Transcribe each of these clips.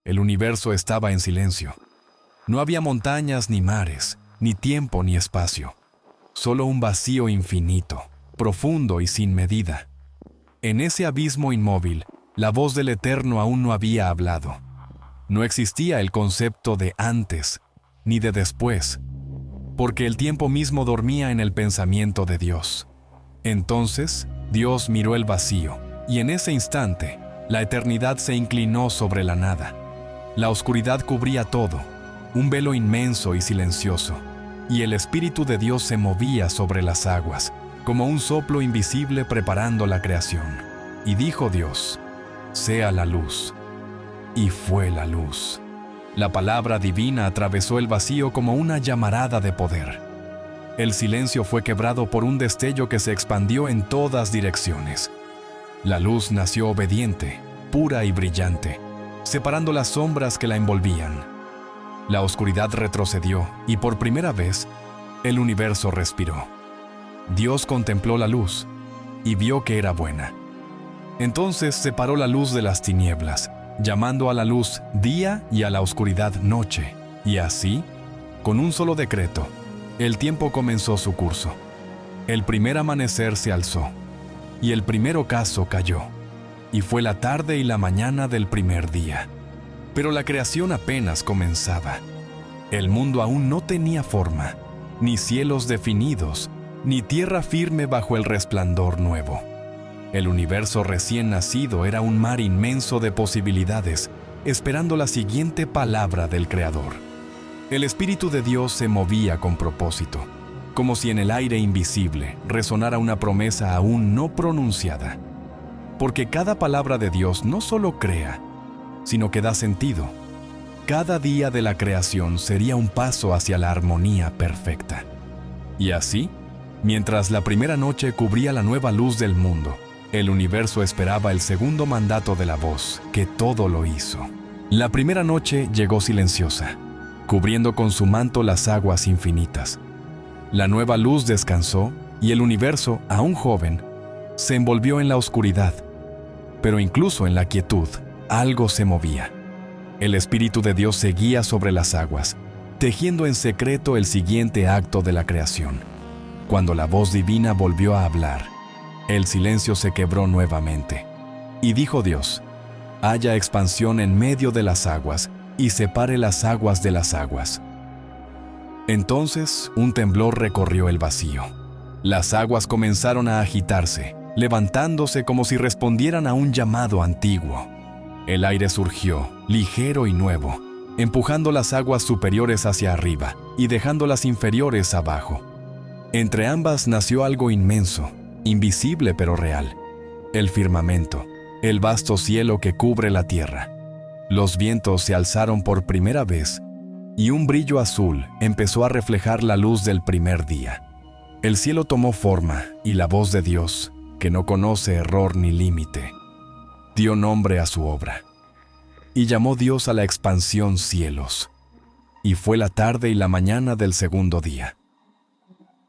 El universo estaba en silencio. No había montañas ni mares, ni tiempo ni espacio. Solo un vacío infinito, profundo y sin medida. En ese abismo inmóvil, la voz del Eterno aún no había hablado. No existía el concepto de antes, ni de después, porque el tiempo mismo dormía en el pensamiento de Dios. Entonces, Dios miró el vacío, y en ese instante, la eternidad se inclinó sobre la nada. La oscuridad cubría todo, un velo inmenso y silencioso, y el Espíritu de Dios se movía sobre las aguas, como un soplo invisible preparando la creación. Y dijo Dios: «Sea la luz». Y fue la luz. La palabra divina atravesó el vacío como una llamarada de poder. El silencio fue quebrado por un destello que se expandió en todas direcciones. La luz nació obediente, pura y brillante, separando las sombras que la envolvían. La oscuridad retrocedió y por primera vez, el universo respiró. Dios contempló la luz y vio que era buena. Entonces separó la luz de las tinieblas, llamando a la luz día y a la oscuridad noche. Y así, con un solo decreto, el tiempo comenzó su curso. El primer amanecer se alzó, y el primer ocaso cayó, y fue la tarde y la mañana del primer día. Pero la creación apenas comenzaba. El mundo aún no tenía forma, ni cielos definidos, ni tierra firme bajo el resplandor nuevo. El universo recién nacido era un mar inmenso de posibilidades, esperando la siguiente palabra del Creador. El Espíritu de Dios se movía con propósito, como si en el aire invisible resonara una promesa aún no pronunciada. Porque cada palabra de Dios no solo crea, sino que da sentido. Cada día de la creación sería un paso hacia la armonía perfecta. Y así, mientras la primera noche cubría la nueva luz del mundo, el universo esperaba el segundo mandato de la voz, que todo lo hizo. La primera noche llegó silenciosa, cubriendo con su manto las aguas infinitas. La nueva luz descansó y el universo, aún joven, se envolvió en la oscuridad. Pero incluso en la quietud, algo se movía. El Espíritu de Dios seguía sobre las aguas, tejiendo en secreto el siguiente acto de la creación. Cuando la voz divina volvió a hablar, el silencio se quebró nuevamente. Y dijo Dios: «Haya expansión en medio de las aguas, y separe las aguas de las aguas». Entonces un temblor recorrió el vacío. Las aguas comenzaron a agitarse, levantándose como si respondieran a un llamado antiguo. El aire surgió, ligero y nuevo, empujando las aguas superiores hacia arriba y dejando las inferiores abajo. Entre ambas nació algo inmenso, invisible pero real: el firmamento, el vasto cielo que cubre la tierra. Los vientos se alzaron por primera vez y un brillo azul empezó a reflejar la luz del primer día. El cielo tomó forma y la voz de Dios, que no conoce error ni límite, dio nombre a su obra. Y llamó Dios a la expansión cielos. Y fue la tarde y la mañana del segundo día.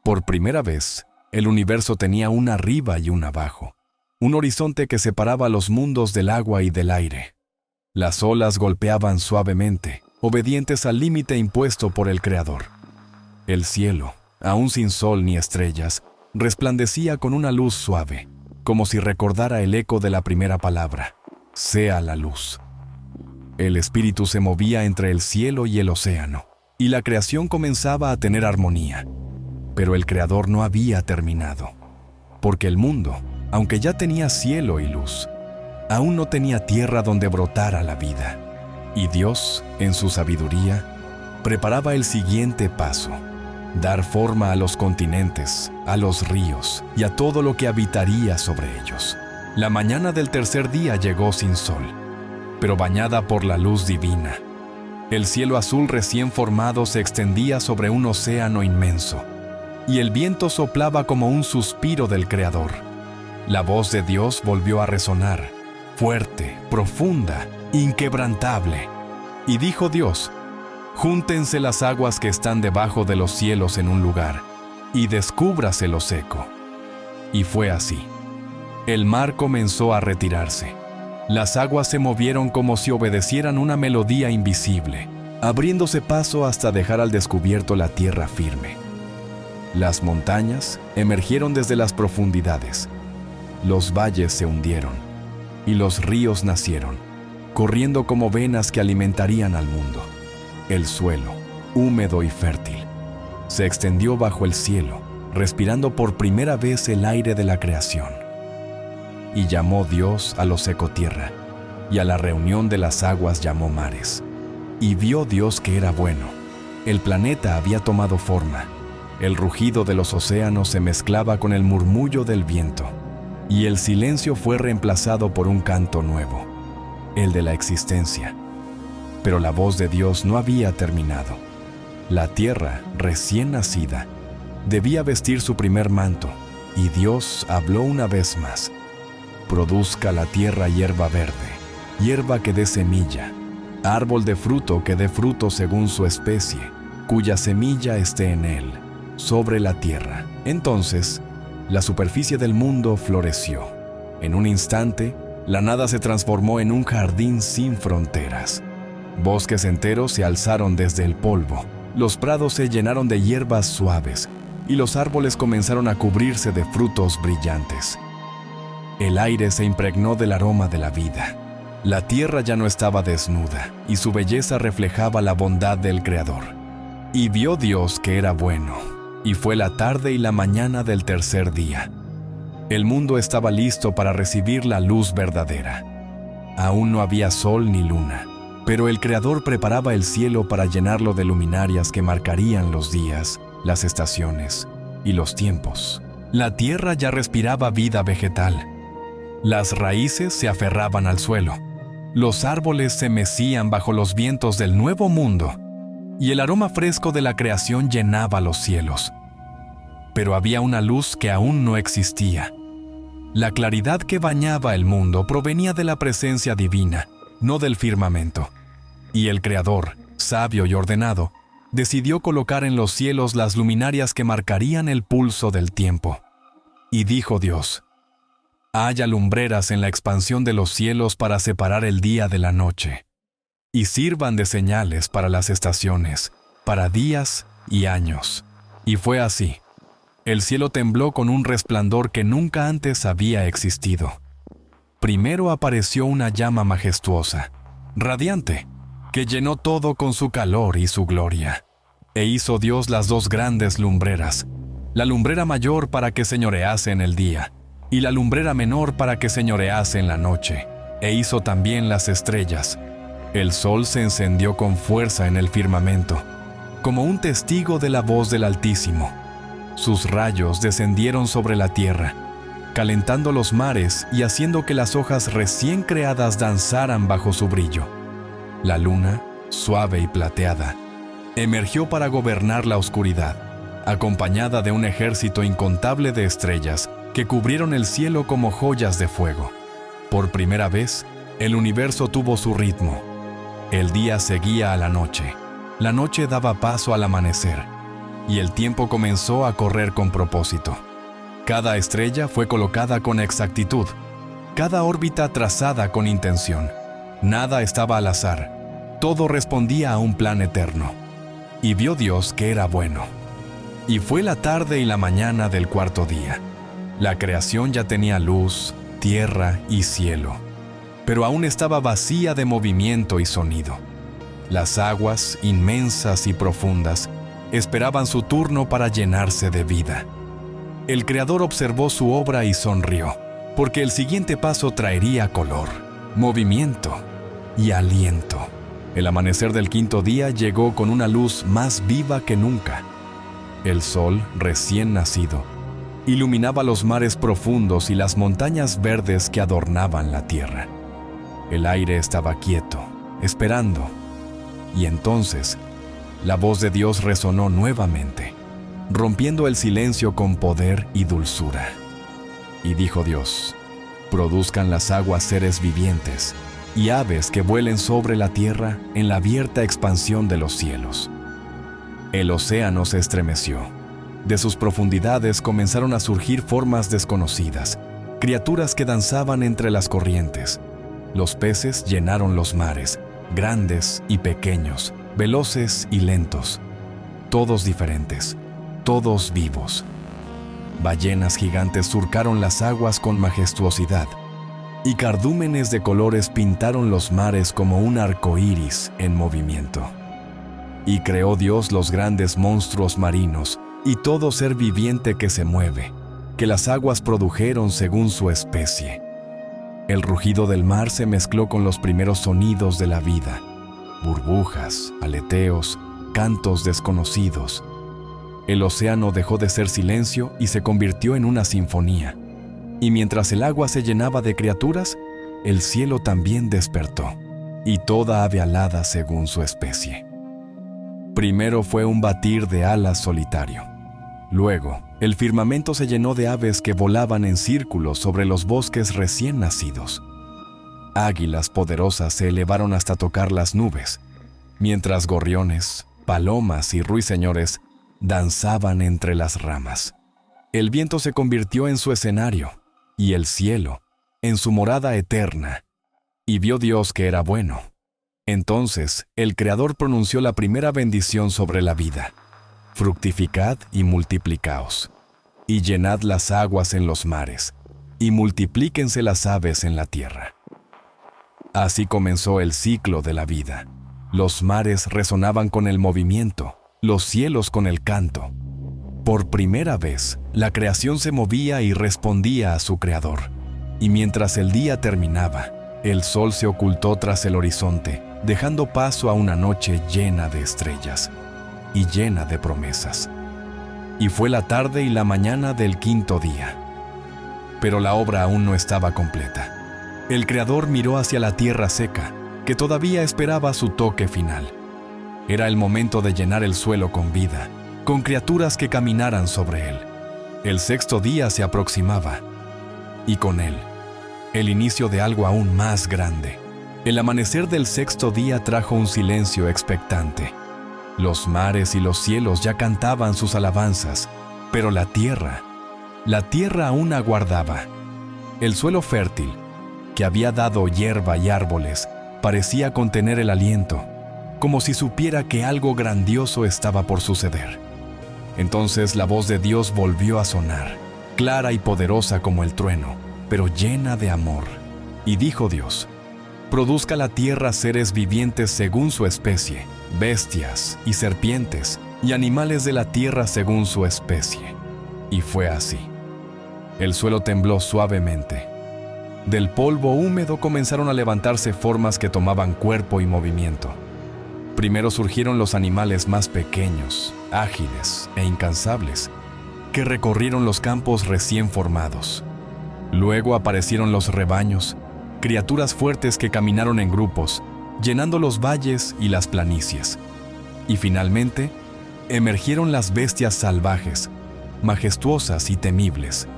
Por primera vez, el universo tenía un arriba y un abajo, un horizonte que separaba los mundos del agua y del aire. Las olas golpeaban suavemente, obedientes al límite impuesto por el Creador. El cielo, aún sin sol ni estrellas, resplandecía con una luz suave, como si recordara el eco de la primera palabra: «Sea la luz». El Espíritu se movía entre el cielo y el océano, y la creación comenzaba a tener armonía. Pero el Creador no había terminado, porque el mundo, aunque ya tenía cielo y luz, aún no tenía tierra donde brotara la vida. Y Dios, en su sabiduría, preparaba el siguiente paso: dar forma a los continentes, a los ríos y a todo lo que habitaría sobre ellos. La mañana del tercer día llegó sin sol, pero bañada por la luz divina. El cielo azul recién formado se extendía sobre un océano inmenso, y el viento soplaba como un suspiro del Creador. La voz de Dios volvió a resonar, fuerte, profunda, inquebrantable. Y dijo Dios: «Júntense las aguas que están debajo de los cielos en un lugar, y descúbrase lo seco». Y fue así. El mar comenzó a retirarse. Las aguas se movieron como si obedecieran una melodía invisible, abriéndose paso hasta dejar al descubierto la tierra firme. Las montañas emergieron desde las profundidades, los valles se hundieron y los ríos nacieron, corriendo como venas que alimentarían al mundo. El suelo, húmedo y fértil, se extendió bajo el cielo, respirando por primera vez el aire de la creación. Y llamó Dios a lo seco tierra, y a la reunión de las aguas llamó mares. Y vio Dios que era bueno. El planeta había tomado forma. El rugido de los océanos se mezclaba con el murmullo del viento, y el silencio fue reemplazado por un canto nuevo, el de la existencia. Pero la voz de Dios no había terminado. La tierra, recién nacida, debía vestir su primer manto, y Dios habló una vez más. Produzca la tierra hierba verde, hierba que dé semilla, árbol de fruto que dé fruto según su especie, cuya semilla esté en él, sobre la tierra. Entonces, la superficie del mundo floreció. En un instante, la nada se transformó en un jardín sin fronteras. Bosques enteros se alzaron desde el polvo, los prados se llenaron de hierbas suaves, y los árboles comenzaron a cubrirse de frutos brillantes. El aire se impregnó del aroma de la vida. La tierra ya no estaba desnuda, y su belleza reflejaba la bondad del Creador. Y vio Dios que era bueno, y fue la tarde y la mañana del tercer día. El mundo estaba listo para recibir la luz verdadera. Aún no había sol ni luna, pero el Creador preparaba el cielo para llenarlo de luminarias que marcarían los días, las estaciones y los tiempos. La tierra ya respiraba vida vegetal. Las raíces se aferraban al suelo, los árboles se mecían bajo los vientos del nuevo mundo, y el aroma fresco de la creación llenaba los cielos. Pero había una luz que aún no existía. La claridad que bañaba el mundo provenía de la presencia divina, no del firmamento. Y el Creador, sabio y ordenado, decidió colocar en los cielos las luminarias que marcarían el pulso del tiempo. Y dijo Dios: haya lumbreras en la expansión de los cielos para separar el día de la noche, y sirvan de señales para las estaciones, para días y años. Y fue así. El cielo tembló con un resplandor que nunca antes había existido. Primero apareció una llama majestuosa, radiante, que llenó todo con su calor y su gloria. E hizo Dios las dos grandes lumbreras, la lumbrera mayor para que señorease en el día, y la lumbrera menor para que señorease en la noche. E hizo también las estrellas. El sol se encendió con fuerza en el firmamento, como un testigo de la voz del Altísimo. Sus rayos descendieron sobre la tierra, calentando los mares y haciendo que las hojas recién creadas danzaran bajo su brillo. La luna, suave y plateada, emergió para gobernar la oscuridad, acompañada de un ejército incontable de estrellas que cubrieron el cielo como joyas de fuego. Por primera vez, el universo tuvo su ritmo. El día seguía a la noche daba paso al amanecer, y el tiempo comenzó a correr con propósito. Cada estrella fue colocada con exactitud, cada órbita trazada con intención. Nada estaba al azar, todo respondía a un plan eterno. Y vio Dios que era bueno. Y fue la tarde y la mañana del cuarto día. La creación ya tenía luz, tierra y cielo, pero aún estaba vacía de movimiento y sonido. Las aguas, inmensas y profundas, esperaban su turno para llenarse de vida. El Creador observó su obra y sonrió, porque el siguiente paso traería color, movimiento y aliento. El amanecer del quinto día llegó con una luz más viva que nunca. El sol, recién nacido, iluminaba los mares profundos y las montañas verdes que adornaban la tierra. El aire estaba quieto, esperando. Y entonces, la voz de Dios resonó nuevamente, rompiendo el silencio con poder y dulzura. Y dijo Dios: produzcan las aguas seres vivientes y aves que vuelen sobre la tierra en la abierta expansión de los cielos. El océano se estremeció. De sus profundidades comenzaron a surgir formas desconocidas, criaturas que danzaban entre las corrientes. Los peces llenaron los mares, grandes y pequeños, veloces y lentos, todos diferentes, todos vivos. Ballenas gigantes surcaron las aguas con majestuosidad, y cardúmenes de colores pintaron los mares como un arco iris en movimiento. Y creó Dios los grandes monstruos marinos y todo ser viviente que se mueve, que las aguas produjeron según su especie. El rugido del mar se mezcló con los primeros sonidos de la vida, burbujas, aleteos, cantos desconocidos. El océano dejó de ser silencio y se convirtió en una sinfonía. Y mientras el agua se llenaba de criaturas, el cielo también despertó, y toda ave alada según su especie. Primero fue un batir de alas solitario. Luego, el firmamento se llenó de aves que volaban en círculos sobre los bosques recién nacidos. Águilas poderosas se elevaron hasta tocar las nubes, mientras gorriones, palomas y ruiseñores danzaban entre las ramas. El viento se convirtió en su escenario, y el cielo en su morada eterna, y vio Dios que era bueno. Entonces el Creador pronunció la primera bendición sobre la vida: fructificad y multiplicaos, y llenad las aguas en los mares, y multiplíquense las aves en la tierra. Así comenzó el ciclo de la vida. Los mares resonaban con el movimiento, los cielos con el canto. Por primera vez, la creación se movía y respondía a su Creador. Y mientras el día terminaba, el sol se ocultó tras el horizonte, dejando paso a una noche llena de estrellas y llena de promesas. Y fue la tarde y la mañana del quinto día. Pero la obra aún no estaba completa. El Creador miró hacia la tierra seca, que todavía esperaba su toque final. Era el momento de llenar el suelo con vida, con criaturas que caminaran sobre él. El sexto día se aproximaba, y con él, el inicio de algo aún más grande. El amanecer del sexto día trajo un silencio expectante. Los mares y los cielos ya cantaban sus alabanzas, pero la tierra aún aguardaba. El suelo fértil, que había dado hierba y árboles, parecía contener el aliento, como si supiera que algo grandioso estaba por suceder. Entonces la voz de Dios volvió a sonar, clara y poderosa como el trueno, pero llena de amor. Y dijo Dios: produzca la tierra seres vivientes según su especie, bestias y serpientes, y animales de la tierra según su especie. Y fue así. El suelo tembló suavemente. Del polvo húmedo comenzaron a levantarse formas que tomaban cuerpo y movimiento. Primero surgieron los animales más pequeños, ágiles e incansables, que recorrieron los campos recién formados. Luego aparecieron los rebaños, criaturas fuertes que caminaron en grupos, llenando los valles y las planicies. Y finalmente, emergieron las bestias salvajes, majestuosas y temibles,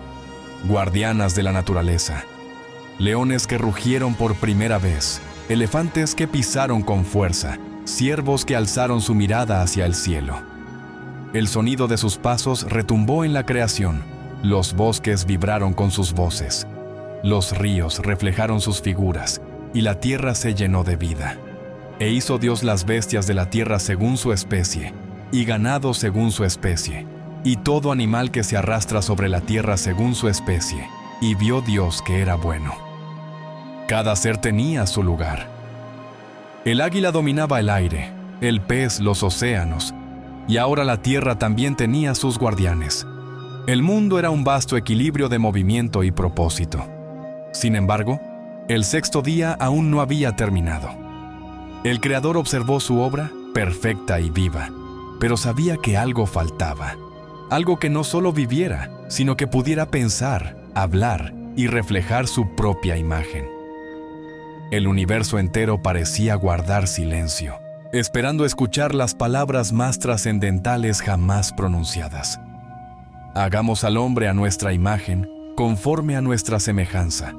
guardianas de la naturaleza. Leones que rugieron por primera vez, elefantes que pisaron con fuerza, ciervos que alzaron su mirada hacia el cielo. El sonido de sus pasos retumbó en la creación, los bosques vibraron con sus voces, los ríos reflejaron sus figuras, y la tierra se llenó de vida. E hizo Dios las bestias de la tierra según su especie, y ganado según su especie, y todo animal que se arrastra sobre la tierra según su especie, y vio Dios que era bueno. Cada ser tenía su lugar. El águila dominaba el aire, el pez los océanos, y ahora la tierra también tenía sus guardianes. El mundo era un vasto equilibrio de movimiento y propósito. Sin embargo, el sexto día aún no había terminado. El Creador observó su obra, perfecta y viva, pero sabía que algo faltaba. Algo que no solo viviera, sino que pudiera pensar, hablar y reflejar su propia imagen. El universo entero parecía guardar silencio, esperando escuchar las palabras más trascendentales jamás pronunciadas. Hagamos al hombre a nuestra imagen, conforme a nuestra semejanza.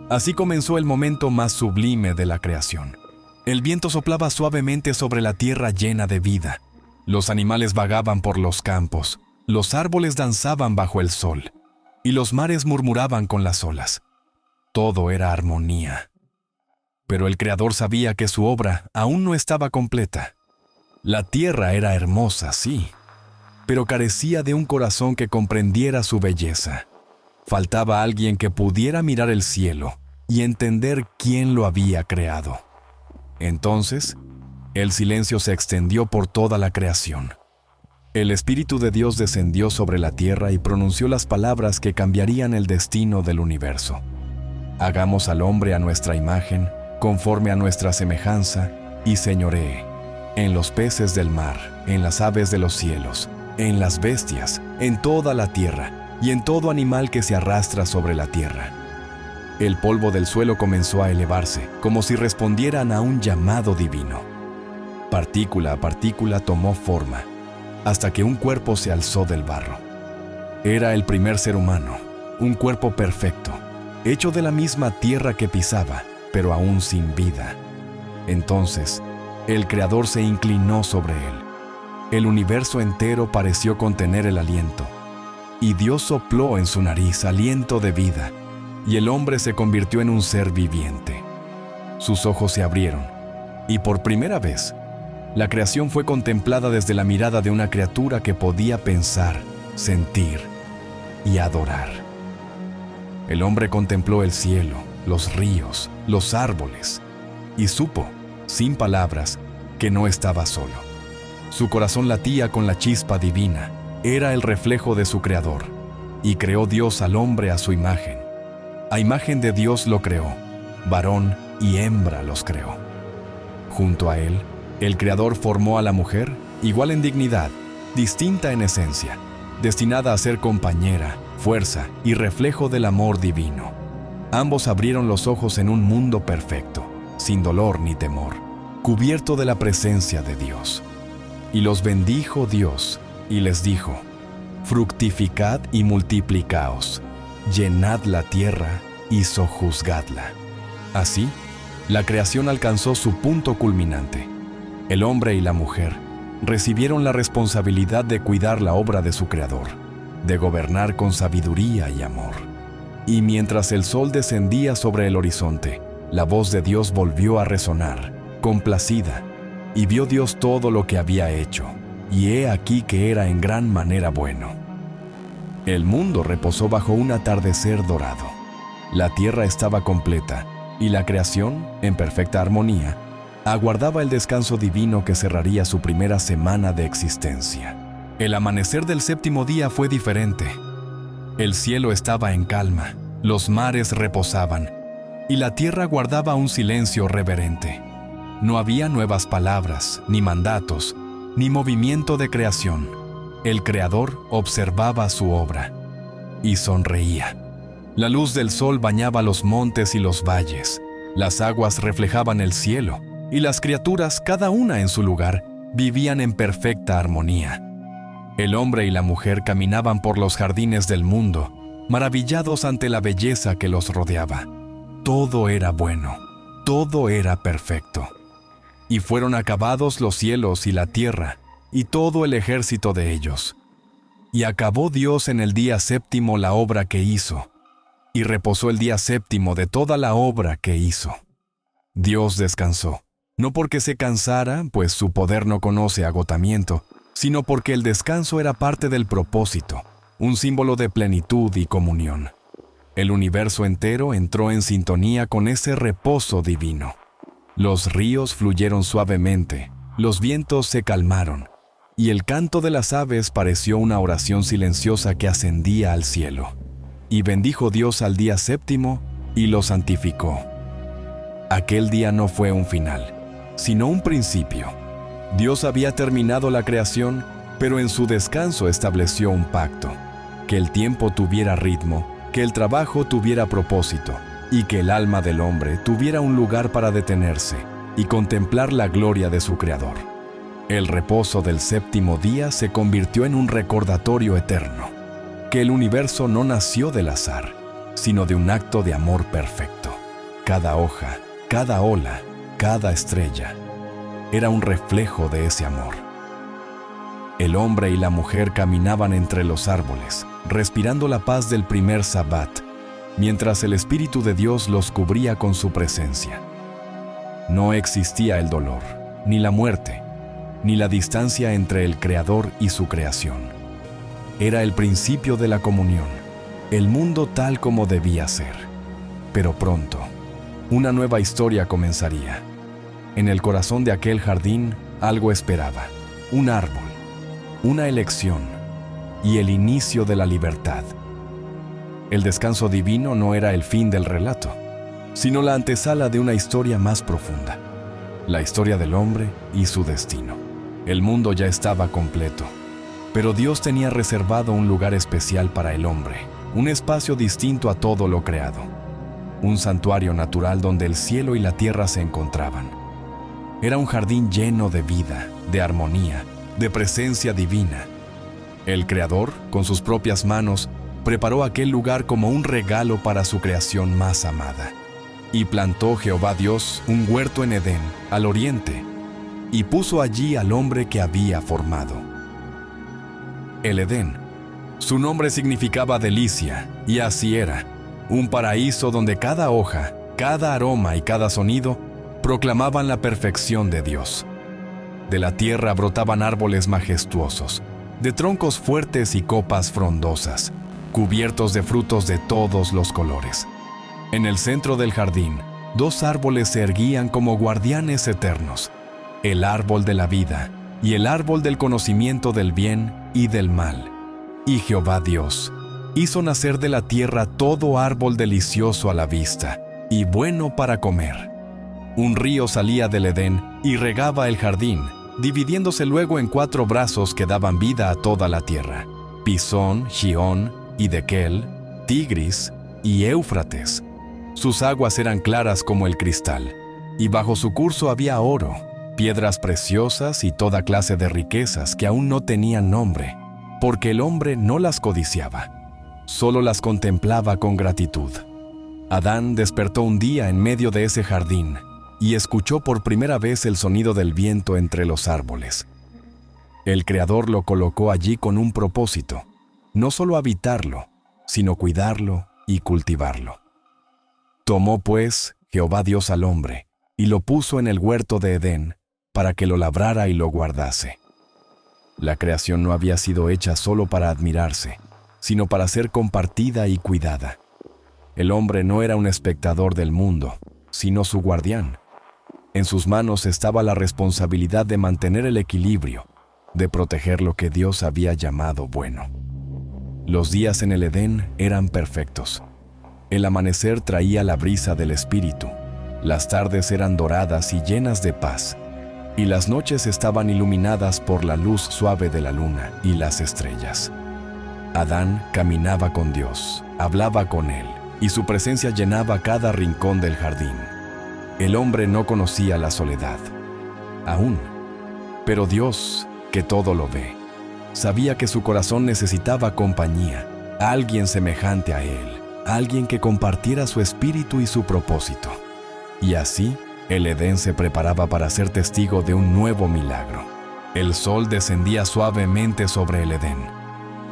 Así comenzó el momento más sublime de la creación. El viento soplaba suavemente sobre la tierra llena de vida. Los animales vagaban por los campos, los árboles danzaban bajo el sol, y los mares murmuraban con las olas. Todo era armonía. Pero el Creador sabía que su obra aún no estaba completa. La tierra era hermosa, sí, pero carecía de un corazón que comprendiera su belleza. Faltaba alguien que pudiera mirar el cielo y entender quién lo había creado. Entonces, el silencio se extendió por toda la creación. El Espíritu de Dios descendió sobre la tierra y pronunció las palabras que cambiarían el destino del universo. Hagamos al hombre a nuestra imagen, conforme a nuestra semejanza, y señoree en los peces del mar, en las aves de los cielos, en las bestias, en toda la tierra, y en todo animal que se arrastra sobre la tierra. El polvo del suelo comenzó a elevarse, como si respondieran a un llamado divino. Partícula a partícula tomó forma, hasta que un cuerpo se alzó del barro. Era el primer ser humano, un cuerpo perfecto, hecho de la misma tierra que pisaba, pero aún sin vida. Entonces, el Creador se inclinó sobre él. El universo entero pareció contener el aliento, y Dios sopló en su nariz aliento de vida, y el hombre se convirtió en un ser viviente. Sus ojos se abrieron, y por primera vez, la creación fue contemplada desde la mirada de una criatura que podía pensar, sentir y adorar. El hombre contempló el cielo, los ríos, los árboles, y supo, sin palabras, que no estaba solo. Su corazón latía con la chispa divina, era el reflejo de su Creador, y creó Dios al hombre a su imagen. A imagen de Dios lo creó, varón y hembra los creó. Junto a él, el Creador formó a la mujer, igual en dignidad, distinta en esencia, destinada a ser compañera, fuerza y reflejo del amor divino. Ambos abrieron los ojos en un mundo perfecto, sin dolor ni temor, cubierto de la presencia de Dios. Y los bendijo Dios, y les dijo: fructificad y multiplicaos, llenad la tierra y sojuzgadla. Así, la creación alcanzó su punto culminante. El hombre y la mujer recibieron la responsabilidad de cuidar la obra de su Creador, de gobernar con sabiduría y amor. Y mientras el sol descendía sobre el horizonte, la voz de Dios volvió a resonar, complacida, y vio Dios todo lo que había hecho, y he aquí que era en gran manera bueno. El mundo reposó bajo un atardecer dorado. La tierra estaba completa, y la creación, en perfecta armonía, aguardaba el descanso divino que cerraría su primera semana de existencia. El amanecer del séptimo día fue diferente. El cielo estaba en calma, los mares reposaban, y la tierra guardaba un silencio reverente. No había nuevas palabras, ni mandatos, ni movimiento de creación. El Creador observaba su obra y sonreía. La luz del sol bañaba los montes y los valles, las aguas reflejaban el cielo, y las criaturas, cada una en su lugar, vivían en perfecta armonía. El hombre y la mujer caminaban por los jardines del mundo, maravillados ante la belleza que los rodeaba. Todo era bueno, todo era perfecto. Y fueron acabados los cielos y la tierra, y todo el ejército de ellos. Y acabó Dios en el día séptimo la obra que hizo, y reposó el día séptimo de toda la obra que hizo. Dios descansó, no porque se cansara, pues su poder no conoce agotamiento, sino porque el descanso era parte del propósito, un símbolo de plenitud y comunión. El universo entero entró en sintonía con ese reposo divino. Los ríos fluyeron suavemente, los vientos se calmaron, y el canto de las aves pareció una oración silenciosa que ascendía al cielo. Y bendijo Dios al día séptimo y lo santificó. Aquel día no fue un final, sino un principio. Dios había terminado la creación, pero en su descanso estableció un pacto: que el tiempo tuviera ritmo, que el trabajo tuviera propósito, y que el alma del hombre tuviera un lugar para detenerse y contemplar la gloria de su Creador. El reposo del séptimo día se convirtió en un recordatorio eterno, que el universo no nació del azar, sino de un acto de amor perfecto. Cada hoja, cada ola, cada estrella era un reflejo de ese amor. El hombre y la mujer caminaban entre los árboles, respirando la paz del primer Sabbat, mientras el Espíritu de Dios los cubría con su presencia. No existía el dolor, ni la muerte, ni la distancia entre el Creador y su creación. Era el principio de la comunión, el mundo tal como debía ser. Pero pronto, una nueva historia comenzaría. En el corazón de aquel jardín, algo esperaba: un árbol, una elección y el inicio de la libertad. El descanso divino no era el fin del relato, sino la antesala de una historia más profunda, la historia del hombre y su destino. El mundo ya estaba completo, pero Dios tenía reservado un lugar especial para el hombre, un espacio distinto a todo lo creado, un santuario natural donde el cielo y la tierra se encontraban. Era un jardín lleno de vida, de armonía, de presencia divina. El Creador, con sus propias manos, preparó aquel lugar como un regalo para su creación más amada. Y plantó Jehová Dios un huerto en Edén, al oriente, y puso allí al hombre que había formado. El Edén, su nombre significaba delicia, y así era, un paraíso donde cada hoja, cada aroma y cada sonido proclamaban la perfección de Dios. De la tierra brotaban árboles majestuosos, de troncos fuertes y copas frondosas, cubiertos de frutos de todos los colores. En el centro del jardín, dos árboles se erguían como guardianes eternos: el árbol de la vida y el árbol del conocimiento del bien y del mal. Y Jehová Dios hizo nacer de la tierra todo árbol delicioso a la vista y bueno para comer. Un río salía del Edén y regaba el jardín, dividiéndose luego en 4 brazos que daban vida a toda la tierra: Pisón, Gión, Hidekel, Tigris y Éufrates. Sus aguas eran claras como el cristal, y bajo su curso había oro, piedras preciosas y toda clase de riquezas que aún no tenían nombre, porque el hombre no las codiciaba, solo las contemplaba con gratitud. Adán despertó un día en medio de ese jardín y escuchó por primera vez el sonido del viento entre los árboles. El Creador lo colocó allí con un propósito: no solo habitarlo, sino cuidarlo y cultivarlo. Tomó pues Jehová Dios al hombre y lo puso en el huerto de Edén para que lo labrara y lo guardase. La creación no había sido hecha solo para admirarse, sino para ser compartida y cuidada. El hombre no era un espectador del mundo, sino su guardián. En sus manos estaba la responsabilidad de mantener el equilibrio, de proteger lo que Dios había llamado bueno. Los días en el Edén eran perfectos. El amanecer traía la brisa del espíritu, las tardes eran doradas y llenas de paz, y las noches estaban iluminadas por la luz suave de la luna y las estrellas. Adán caminaba con Dios, hablaba con Él, y su presencia llenaba cada rincón del jardín. El hombre no conocía la soledad, aún, pero Dios, que todo lo ve, sabía que su corazón necesitaba compañía, alguien semejante a Él, alguien que compartiera su espíritu y su propósito. Y así, el Edén se preparaba para ser testigo de un nuevo milagro. El sol descendía suavemente sobre el Edén.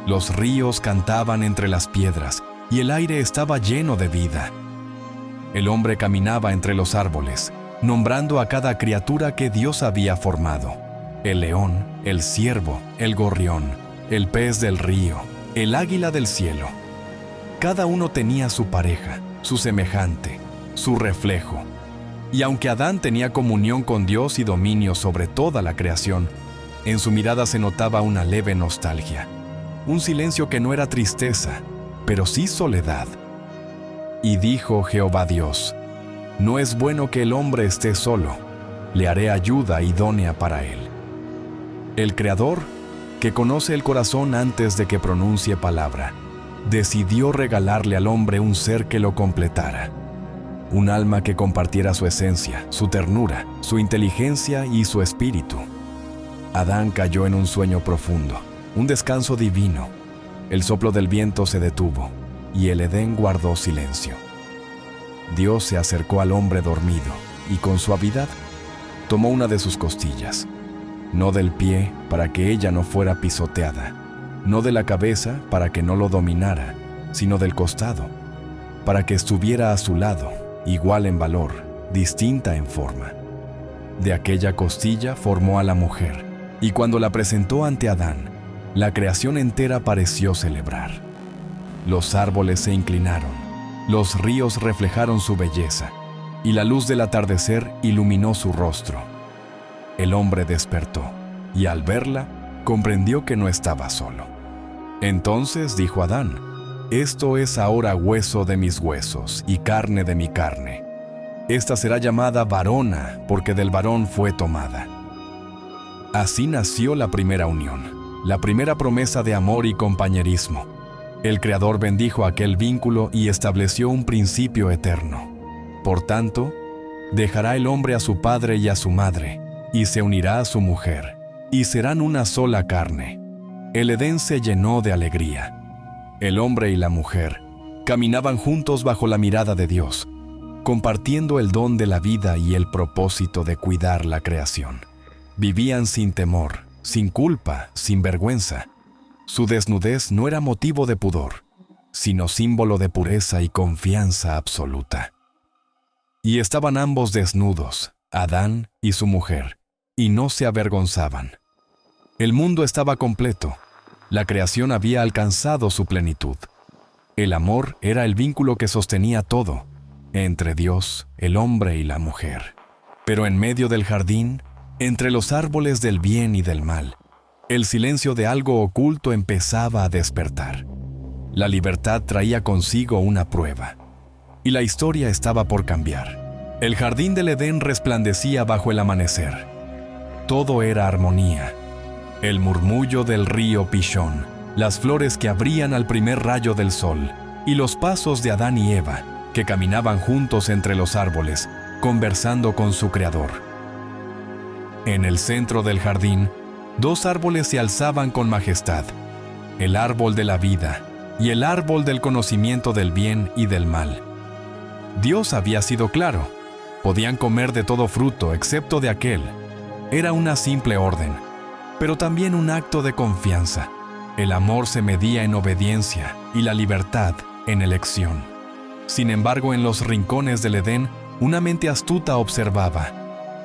Los ríos cantaban entre las piedras y el aire estaba lleno de vida. El hombre caminaba entre los árboles, nombrando a cada criatura que Dios había formado: el león, el ciervo, el gorrión, el pez del río, el águila del cielo. Cada uno tenía su pareja, su semejante, su reflejo. Y aunque Adán tenía comunión con Dios y dominio sobre toda la creación, en su mirada se notaba una leve nostalgia, un silencio que no era tristeza, pero sí soledad. Y dijo Jehová Dios: no es bueno que el hombre esté solo, le haré ayuda idónea para él. El Creador, que conoce el corazón antes de que pronuncie palabra, decidió regalarle al hombre un ser que lo completara. Un alma que compartiera su esencia, su ternura, su inteligencia y su espíritu. Adán cayó en un sueño profundo, un descanso divino. El soplo del viento se detuvo y el Edén guardó silencio. Dios se acercó al hombre dormido y con suavidad tomó una de sus costillas, no del pie para que ella no fuera pisoteada, no de la cabeza para que no lo dominara, sino del costado, para que estuviera a su lado, igual en valor, distinta en forma. De aquella costilla formó a la mujer, y cuando la presentó ante Adán, la creación entera pareció celebrar. Los árboles se inclinaron, los ríos reflejaron su belleza, y la luz del atardecer iluminó su rostro. El hombre despertó, y al verla, comprendió que no estaba solo. Entonces dijo Adán: «Esto es ahora hueso de mis huesos y carne de mi carne. Esta será llamada varona, porque del varón fue tomada». Así nació la primera unión, la primera promesa de amor y compañerismo. El Creador bendijo aquel vínculo y estableció un principio eterno. Por tanto, dejará el hombre a su padre y a su madre, y se unirá a su mujer, y serán una sola carne. El Edén se llenó de alegría. El hombre y la mujer caminaban juntos bajo la mirada de Dios, compartiendo el don de la vida y el propósito de cuidar la creación. Vivían sin temor, sin culpa, sin vergüenza. Su desnudez no era motivo de pudor, sino símbolo de pureza y confianza absoluta. Y estaban ambos desnudos, Adán y su mujer, y no se avergonzaban. El mundo estaba completo. La creación había alcanzado su plenitud. El amor era el vínculo que sostenía todo, entre Dios, el hombre y la mujer. Pero en medio del jardín, entre los árboles del bien y del mal, el silencio de algo oculto empezaba a despertar. La libertad traía consigo una prueba, y la historia estaba por cambiar. El jardín del Edén resplandecía bajo el amanecer. Todo era armonía. El murmullo del río Pishón, las flores que abrían al primer rayo del sol, y los pasos de Adán y Eva, que caminaban juntos entre los árboles, conversando con su Creador. En el centro del jardín, dos árboles se alzaban con majestad: el árbol de la vida y el árbol del conocimiento del bien y del mal. Dios había sido claro: podían comer de todo fruto excepto de aquel. Era una simple orden, pero también un acto de confianza. El amor se medía en obediencia y la libertad en elección. Sin embargo, en los rincones del Edén, una mente astuta observaba.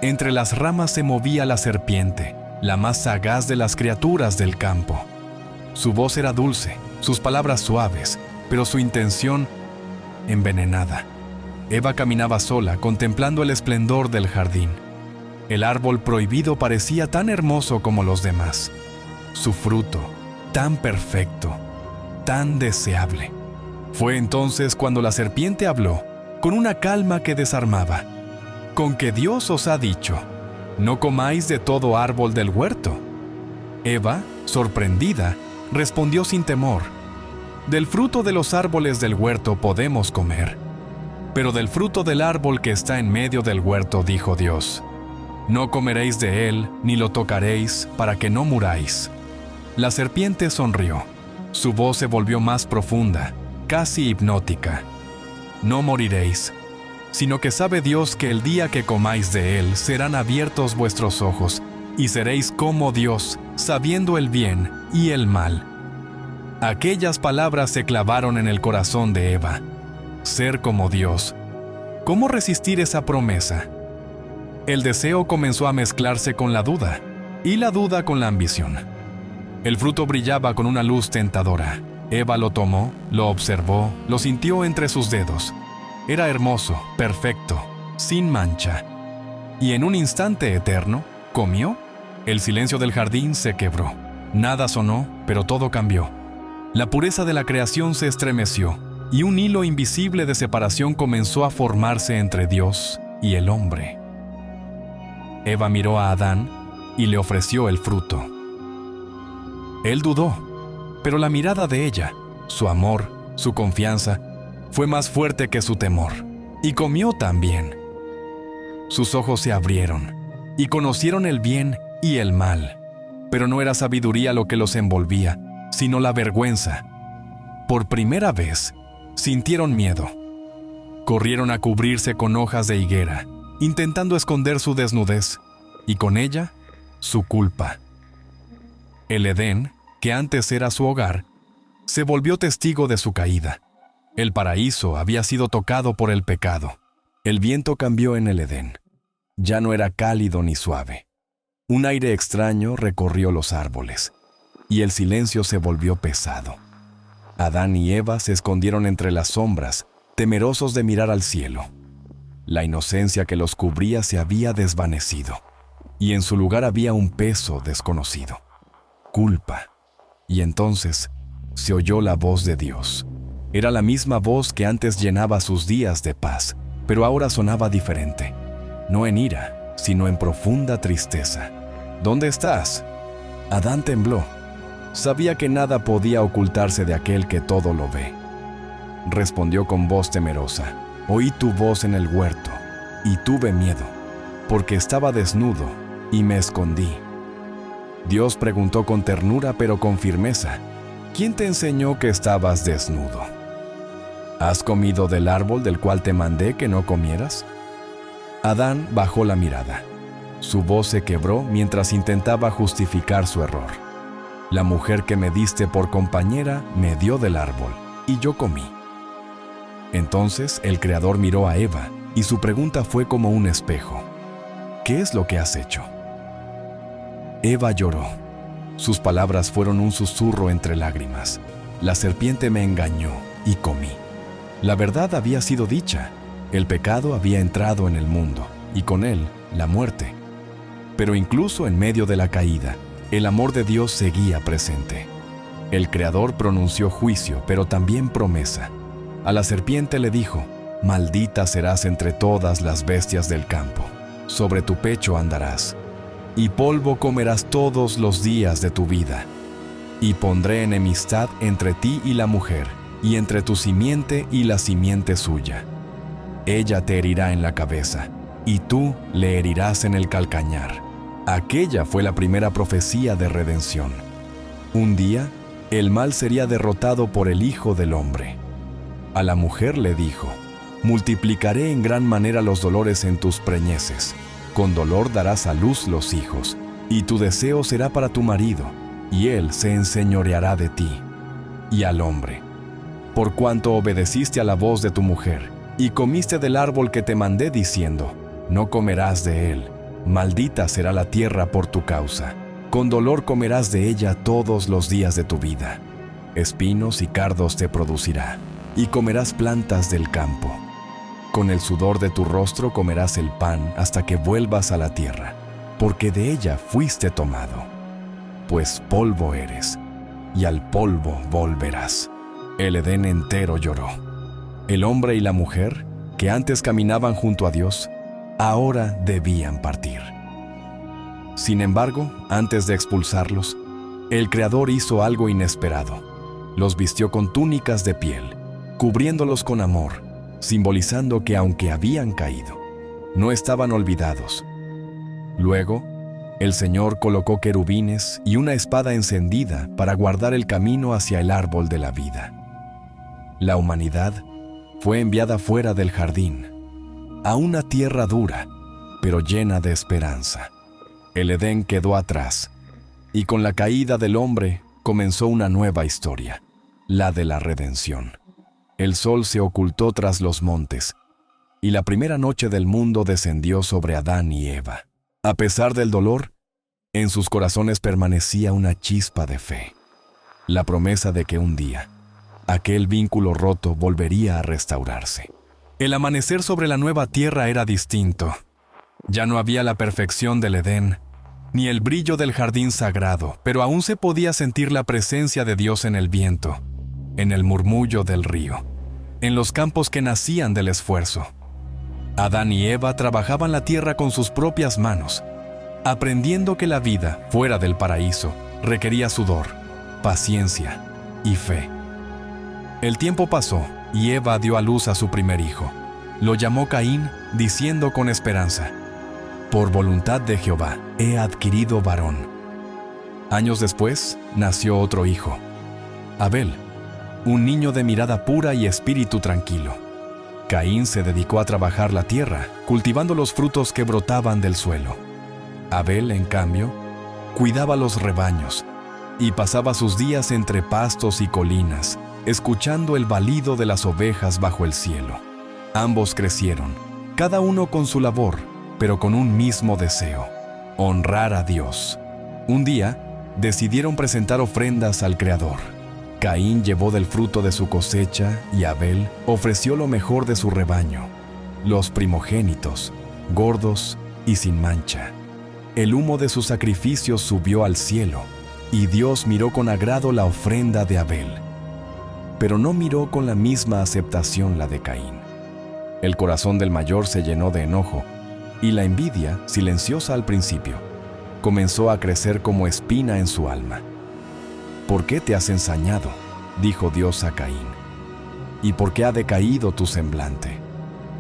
Entre las ramas se movía la serpiente, la más sagaz de las criaturas del campo. Su voz era dulce, sus palabras suaves, pero su intención envenenada. Eva caminaba sola, contemplando el esplendor del jardín. El árbol prohibido parecía tan hermoso como los demás. Su fruto, tan perfecto, tan deseable. Fue entonces cuando la serpiente habló, con una calma que desarmaba: «¿Con que Dios os ha dicho: no comáis de todo árbol del huerto?» Eva, sorprendida, respondió sin temor: «Del fruto de los árboles del huerto podemos comer. Pero del fruto del árbol que está en medio del huerto, dijo Dios: no comeréis de él, ni lo tocaréis, para que no muráis». La serpiente sonrió. Su voz se volvió más profunda, casi hipnótica. «No moriréis, sino que sabe Dios que el día que comáis de él serán abiertos vuestros ojos, y seréis como Dios, sabiendo el bien y el mal». Aquellas palabras se clavaron en el corazón de Eva. Ser como Dios. ¿Cómo resistir esa promesa? El deseo comenzó a mezclarse con la duda, y la duda con la ambición. El fruto brillaba con una luz tentadora. Eva lo tomó, lo observó, lo sintió entre sus dedos. Era hermoso, perfecto, sin mancha. Y en un instante eterno, comió. El silencio del jardín se quebró. Nada sonó, pero todo cambió. La pureza de la creación se estremeció, y un hilo invisible de separación comenzó a formarse entre Dios y el hombre. Eva miró a Adán y le ofreció el fruto. Él dudó, pero la mirada de ella, su amor, su confianza, fue más fuerte que su temor, y comió también. Sus ojos se abrieron, y conocieron el bien y el mal, pero no era sabiduría lo que los envolvía, sino la vergüenza. Por primera vez, sintieron miedo. Corrieron a cubrirse con hojas de higuera, intentando esconder su desnudez, y con ella, su culpa. El Edén, que antes era su hogar, se volvió testigo de su caída. El paraíso había sido tocado por el pecado. El viento cambió en el Edén. ya no era cálido ni suave. Un aire extraño recorrió los árboles, y el silencio se volvió pesado. Adán y Eva se escondieron entre las sombras, temerosos de mirar al cielo. La inocencia que los cubría se había desvanecido, y en su lugar había un peso desconocido, culpa. Y entonces se oyó la voz de Dios. Era la misma voz que antes llenaba sus días de paz, pero ahora sonaba diferente. No en ira, sino en profunda tristeza. ¿Dónde estás? Adán tembló. Sabía que nada podía ocultarse de aquel que todo lo ve. Respondió con voz temerosa: oí tu voz en el huerto, y tuve miedo, porque estaba desnudo, y me escondí. Dios preguntó con ternura pero con firmeza: ¿quién te enseñó que estabas desnudo? ¿Has comido del árbol del cual te mandé que no comieras? Adán bajó la mirada. Su voz se quebró mientras intentaba justificar su error. La mujer que me diste por compañera me dio del árbol, y yo comí. Entonces el Creador miró a Eva, y su pregunta fue como un espejo: ¿qué es lo que has hecho? Eva lloró. Sus palabras fueron un susurro entre lágrimas. La serpiente me engañó y comí. La verdad había sido dicha. El pecado había entrado en el mundo, y con él, la muerte. Pero incluso en medio de la caída, el amor de Dios seguía presente. El Creador pronunció juicio, pero también promesa. A la serpiente le dijo: maldita serás entre todas las bestias del campo. Sobre tu pecho andarás, y polvo comerás todos los días de tu vida. Y pondré enemistad entre ti y la mujer, y entre tu simiente y la simiente suya. Ella te herirá en la cabeza, y tú le herirás en el calcañar. Aquella fue la primera profecía de redención. Un día, el mal sería derrotado por el Hijo del Hombre. A la mujer le dijo: multiplicaré en gran manera los dolores en tus preñeces. Con dolor darás a luz los hijos, y tu deseo será para tu marido, y él se enseñoreará de ti. Y al hombre: por cuanto obedeciste a la voz de tu mujer, y comiste del árbol que te mandé diciendo: no comerás de él, maldita será la tierra por tu causa. Con dolor comerás de ella todos los días de tu vida. Espinos y cardos te producirá, y comerás plantas del campo. Con el sudor de tu rostro comerás el pan hasta que vuelvas a la tierra, porque de ella fuiste tomado. Pues polvo eres, y al polvo volverás. El Edén entero lloró. El hombre y la mujer, que antes caminaban junto a Dios, ahora debían partir. Sin embargo, antes de expulsarlos, el Creador hizo algo inesperado. Los vistió con túnicas de piel, cubriéndolos con amor, simbolizando que aunque habían caído, no estaban olvidados. Luego, el Señor colocó querubines y una espada encendida para guardar el camino hacia el árbol de la vida. La humanidad fue enviada fuera del jardín, a una tierra dura, pero llena de esperanza. El Edén quedó atrás, y con la caída del hombre comenzó una nueva historia, la de la redención. El sol se ocultó tras los montes, y la primera noche del mundo descendió sobre Adán y Eva. A pesar del dolor, en sus corazones permanecía una chispa de fe, la promesa de que un día, aquel vínculo roto volvería a restaurarse. El amanecer sobre la nueva tierra era distinto. Ya no había la perfección del Edén, ni el brillo del jardín sagrado, pero aún se podía sentir la presencia de Dios en el viento, en el murmullo del río, en los campos que nacían del esfuerzo. Adán y Eva trabajaban la tierra con sus propias manos, aprendiendo que la vida fuera del paraíso requería sudor, paciencia y fe. El tiempo pasó y Eva dio a luz a su primer hijo. Lo llamó Caín, diciendo con esperanza: por voluntad de Jehová he adquirido varón. Años después nació otro hijo, Abel, un niño de mirada pura y espíritu tranquilo. Caín se dedicó a trabajar la tierra, cultivando los frutos que brotaban del suelo. Abel, en cambio, cuidaba los rebaños y pasaba sus días entre pastos y colinas, escuchando el balido de las ovejas bajo el cielo. Ambos crecieron, cada uno con su labor, pero con un mismo deseo: honrar a Dios. Un día, decidieron presentar ofrendas al Creador. Caín llevó del fruto de su cosecha y Abel ofreció lo mejor de su rebaño, los primogénitos, gordos y sin mancha. El humo de sus sacrificios subió al cielo, y Dios miró con agrado la ofrenda de Abel. Pero no miró con la misma aceptación la de Caín. El corazón del mayor se llenó de enojo, y la envidia, silenciosa al principio, comenzó a crecer como espina en su alma. ¿Por qué te has ensañado?, dijo Dios a Caín. ¿Y por qué ha decaído tu semblante?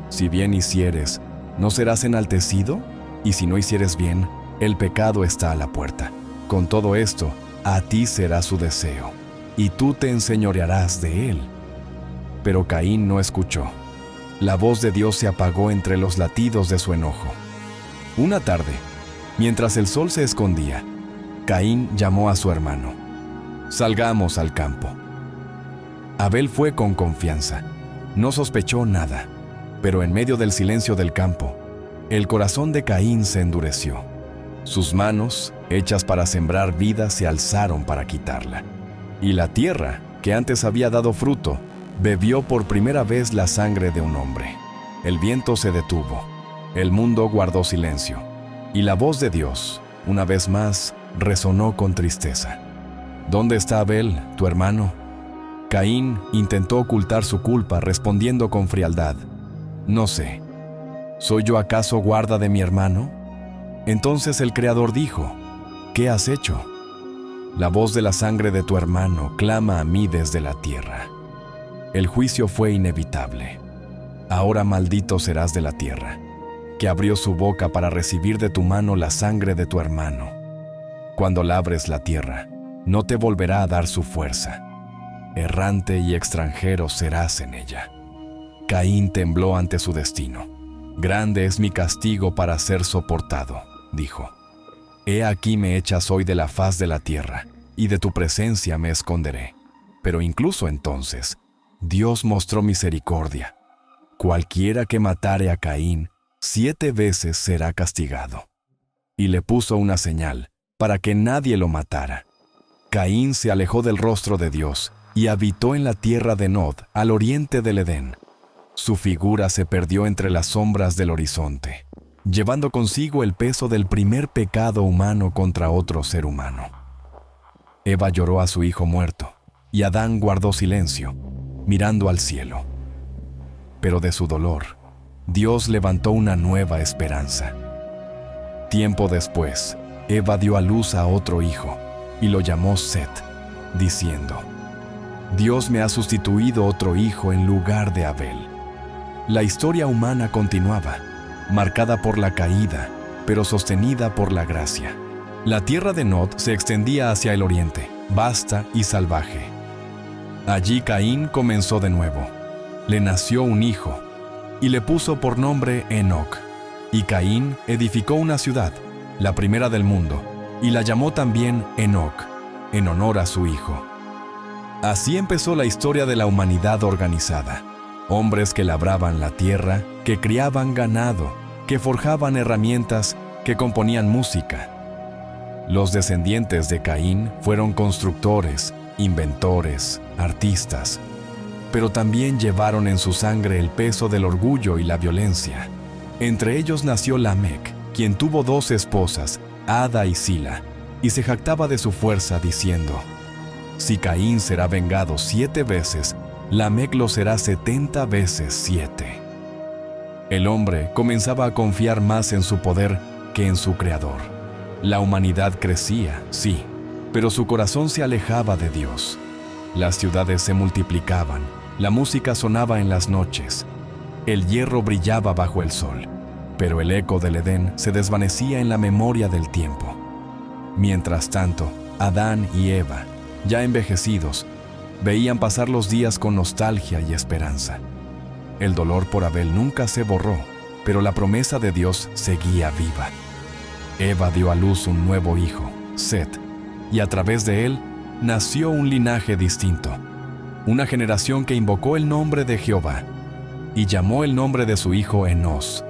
Si bien hicieres, ¿no serás enaltecido? Y si no hicieres bien, el pecado está a la puerta. Con todo esto, a ti será su deseo, y tú te enseñorearás de él. Pero Caín no escuchó. La voz de Dios se apagó entre los latidos de su enojo. Una tarde, mientras el sol se escondía, Caín llamó a su hermano: «Salgamos al campo». Abel fue con confianza. No sospechó nada, pero en medio del silencio del campo, el corazón de Caín se endureció. Sus manos, hechas para sembrar vida, se alzaron para quitarla. Y la tierra, que antes había dado fruto, bebió por primera vez la sangre de un hombre. El viento se detuvo. El mundo guardó silencio. Y la voz de Dios, una vez más, resonó con tristeza. ¿Dónde está Abel, tu hermano? Caín intentó ocultar su culpa respondiendo con frialdad: «No sé. ¿Soy yo acaso guarda de mi hermano?». Entonces el Creador dijo: «¿Qué has hecho?». «La voz de la sangre de tu hermano clama a mí desde la tierra». El juicio fue inevitable. Ahora maldito serás de la tierra, que abrió su boca para recibir de tu mano la sangre de tu hermano. Cuando labres la tierra, no te volverá a dar su fuerza. Errante y extranjero serás en ella. Caín tembló ante su destino. «Grande es mi castigo para ser soportado», dijo. «He aquí me echas hoy de la faz de la tierra, y de tu presencia me esconderé». Pero incluso entonces, Dios mostró misericordia. Cualquiera que matare a Caín, 7 veces será castigado. Y le puso una señal, para que nadie lo matara. Caín se alejó del rostro de Dios, y habitó en la tierra de Nod, al oriente del Edén. Su figura se perdió entre las sombras del horizonte, llevando consigo el peso del primer pecado humano contra otro ser humano. Eva lloró a su hijo muerto, y Adán guardó silencio, mirando al cielo. Pero de su dolor, Dios levantó una nueva esperanza. Tiempo después, Eva dio a luz a otro hijo, y lo llamó Set, diciendo: «Dios me ha sustituido otro hijo en lugar de Abel». La historia humana continuaba, marcada por la caída, pero sostenida por la gracia. La tierra de Nod se extendía hacia el oriente, vasta y salvaje. Allí Caín comenzó de nuevo. Le nació un hijo, y le puso por nombre Enoc. Y Caín edificó una ciudad, la primera del mundo, y la llamó también Enoc, en honor a su hijo. Así empezó la historia de la humanidad organizada. Hombres que labraban la tierra, que criaban ganado, que forjaban herramientas, que componían música. Los descendientes de Caín fueron constructores, inventores, artistas, pero también llevaron en su sangre el peso del orgullo y la violencia. Entre ellos nació Lamec, quien tuvo 2 esposas, Ada y Sila, y se jactaba de su fuerza diciendo: «Si Caín será vengado 7 veces, Lamec lo será 70 veces 7». El hombre comenzaba a confiar más en su poder que en su Creador. La humanidad crecía, sí, pero su corazón se alejaba de Dios. Las ciudades se multiplicaban, la música sonaba en las noches, el hierro brillaba bajo el sol, pero el eco del Edén se desvanecía en la memoria del tiempo. Mientras tanto, Adán y Eva, ya envejecidos, veían pasar los días con nostalgia y esperanza. El dolor por Abel nunca se borró, pero la promesa de Dios seguía viva. Eva dio a luz un nuevo hijo, Set, y a través de él nació un linaje distinto, una generación que invocó el nombre de Jehová y llamó el nombre de su hijo Enos,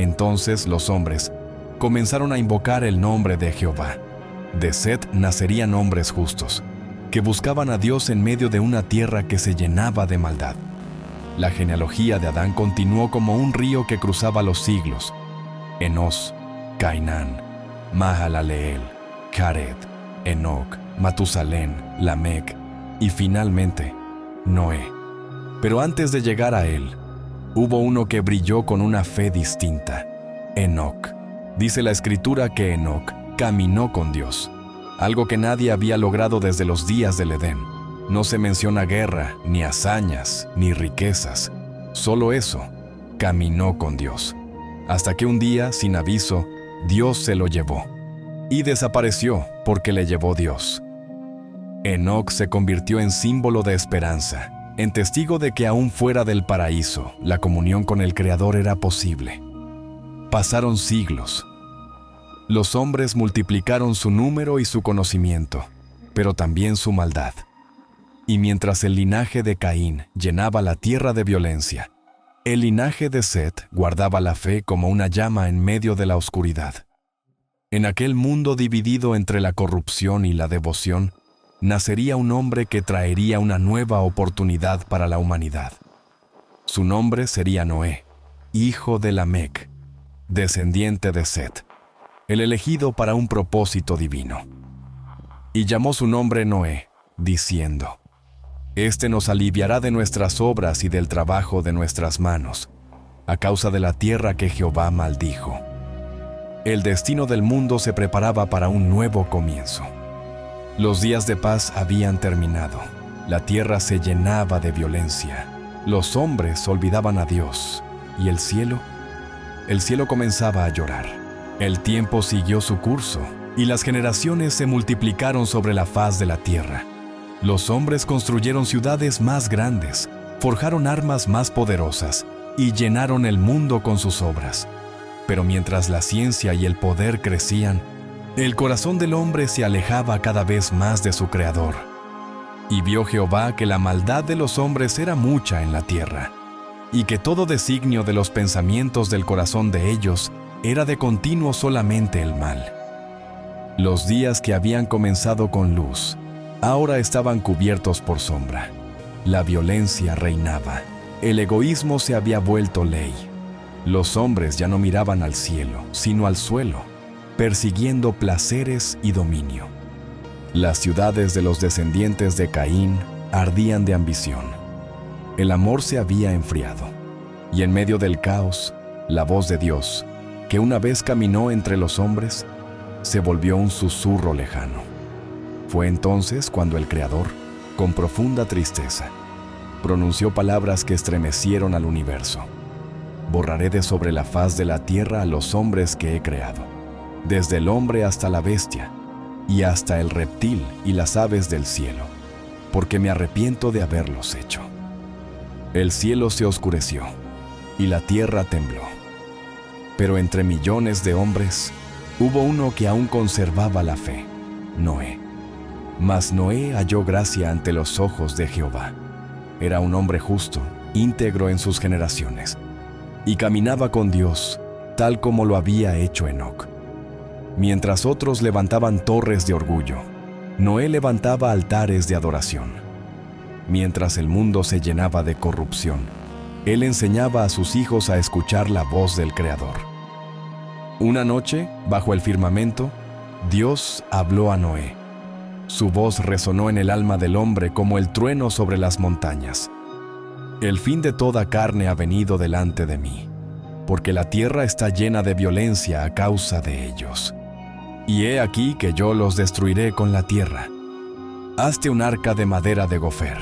Entonces los hombres comenzaron a invocar el nombre de Jehová. De Set nacerían hombres justos, que buscaban a Dios en medio de una tierra que se llenaba de maldad. La genealogía de Adán continuó como un río que cruzaba los siglos. Enos, Cainán, Mahalaleel, Jared, Enoc, Matusalén, Lamec y finalmente Noé. Pero antes de llegar a él, hubo uno que brilló con una fe distinta, Enoc. Dice la Escritura que Enoc caminó con Dios, algo que nadie había logrado desde los días del Edén. No se menciona guerra, ni hazañas, ni riquezas. Solo eso, caminó con Dios. Hasta que un día, sin aviso, Dios se lo llevó. Y desapareció porque le llevó Dios. Enoc se convirtió en símbolo de esperanza, en testigo de que aún fuera del paraíso, la comunión con el Creador era posible. Pasaron siglos. Los hombres multiplicaron su número y su conocimiento, pero también su maldad. Y mientras el linaje de Caín llenaba la tierra de violencia, el linaje de Set guardaba la fe como una llama en medio de la oscuridad. En aquel mundo dividido entre la corrupción y la devoción, nacería un hombre que traería una nueva oportunidad para la humanidad. Su nombre sería Noé, hijo de Lamec, descendiente de Set, el elegido para un propósito divino. Y llamó su nombre Noé, diciendo: Este nos aliviará de nuestras obras y del trabajo de nuestras manos, a causa de la tierra que Jehová maldijo. El destino del mundo se preparaba para un nuevo comienzo. Los días de paz habían terminado. La tierra se llenaba de violencia. Los hombres olvidaban a Dios. ¿Y el cielo? El cielo comenzaba a llorar. El tiempo siguió su curso, y las generaciones se multiplicaron sobre la faz de la tierra. Los hombres construyeron ciudades más grandes, forjaron armas más poderosas, y llenaron el mundo con sus obras. Pero mientras la ciencia y el poder crecían, el corazón del hombre se alejaba cada vez más de su Creador. Y vio Jehová que la maldad de los hombres era mucha en la tierra, y que todo designio de los pensamientos del corazón de ellos era de continuo solamente el mal. Los días que habían comenzado con luz, ahora estaban cubiertos por sombra. La violencia reinaba, el egoísmo se había vuelto ley. Los hombres ya no miraban al cielo, sino al suelo, persiguiendo placeres y dominio. Las ciudades de los descendientes de Caín ardían de ambición. El amor se había enfriado, y en medio del caos, la voz de Dios, que una vez caminó entre los hombres, se volvió un susurro lejano. Fue entonces cuando el Creador, con profunda tristeza, pronunció palabras que estremecieron al universo. Borraré de sobre la faz de la tierra a los hombres que he creado, desde el hombre hasta la bestia, y hasta el reptil y las aves del cielo, porque me arrepiento de haberlos hecho. El cielo se oscureció, y la tierra tembló. Pero entre millones de hombres, hubo uno que aún conservaba la fe, Noé. Mas Noé halló gracia ante los ojos de Jehová. Era un hombre justo, íntegro en sus generaciones, y caminaba con Dios, tal como lo había hecho Enoc. Mientras otros levantaban torres de orgullo, Noé levantaba altares de adoración. Mientras el mundo se llenaba de corrupción, él enseñaba a sus hijos a escuchar la voz del Creador. Una noche, bajo el firmamento, Dios habló a Noé. Su voz resonó en el alma del hombre como el trueno sobre las montañas. El fin de toda carne ha venido delante de mí, porque la tierra está llena de violencia a causa de ellos. Y he aquí que yo los destruiré con la tierra. Hazte un arca de madera de gofer.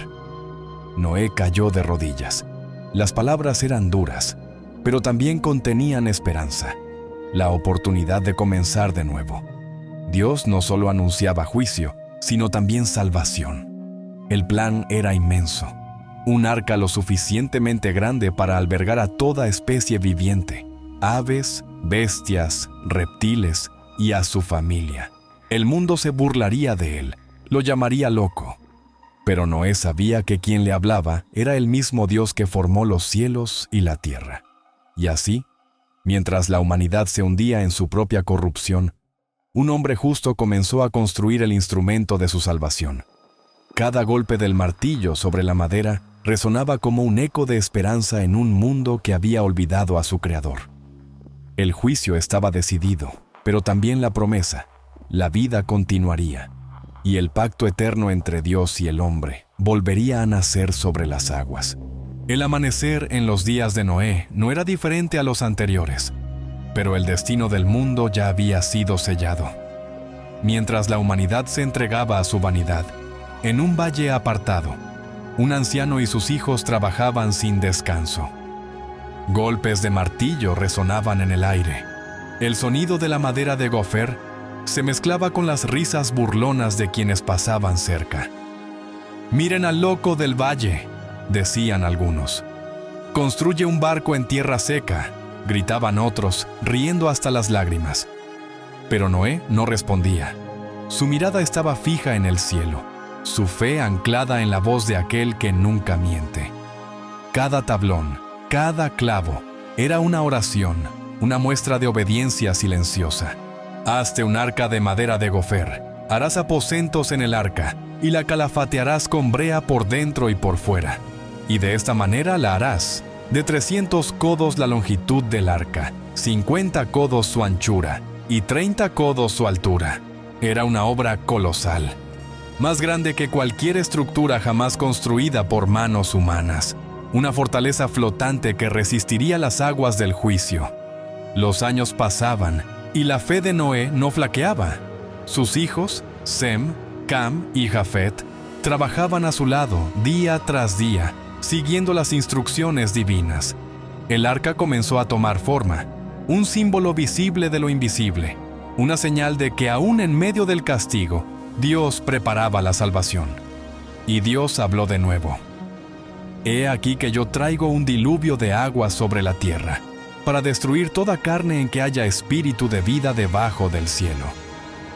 Noé cayó de rodillas. Las palabras eran duras, pero también contenían esperanza, la oportunidad de comenzar de nuevo. Dios no solo anunciaba juicio, sino también salvación. El plan era inmenso. Un arca lo suficientemente grande para albergar a toda especie viviente, aves, bestias, reptiles y a su familia. El mundo se burlaría de él, lo llamaría loco. Pero Noé sabía que quien le hablaba era el mismo Dios que formó los cielos y la tierra. Y así, Mientras la humanidad se hundía en su propia corrupción, un hombre justo comenzó a construir el instrumento de su salvación. Cada golpe del martillo sobre la madera resonaba como un eco de esperanza en un mundo que había olvidado a su Creador. El juicio estaba decidido, pero también la promesa: la vida continuaría, y el pacto eterno entre Dios y el hombre volvería a nacer sobre las aguas. El amanecer en los días de Noé no era diferente a los anteriores, pero el destino del mundo ya había sido sellado. Mientras la humanidad se entregaba a su vanidad, en un valle apartado, un anciano y sus hijos trabajaban sin descanso. Golpes de martillo resonaban en el aire. El sonido de la madera de gofer se mezclaba con las risas burlonas de quienes pasaban cerca. «Miren al loco del valle», decían algunos. «Construye un barco en tierra seca», gritaban otros, riendo hasta las lágrimas. Pero Noé no respondía. Su mirada estaba fija en el cielo, su fe anclada en la voz de aquel que nunca miente. Cada tablón, cada clavo, era una oración, una muestra de obediencia silenciosa. «Hazte un arca de madera de gofer, harás aposentos en el arca, y la calafatearás con brea por dentro y por fuera. Y de esta manera la harás, de 300 codos la longitud del arca, 50 codos su anchura, y 30 codos su altura». Era una obra colosal, más grande que cualquier estructura jamás construida por manos humanas. Una fortaleza flotante que resistiría las aguas del juicio. Los años pasaban, y la fe de Noé no flaqueaba. Sus hijos, Sem, Cam y Jafet, trabajaban a su lado día tras día, siguiendo las instrucciones divinas. El arca comenzó a tomar forma, un símbolo visible de lo invisible, una señal de que aún en medio del castigo, Dios preparaba la salvación. Y Dios habló de nuevo: «He aquí que yo traigo un diluvio de agua sobre la tierra, para destruir toda carne en que haya espíritu de vida debajo del cielo.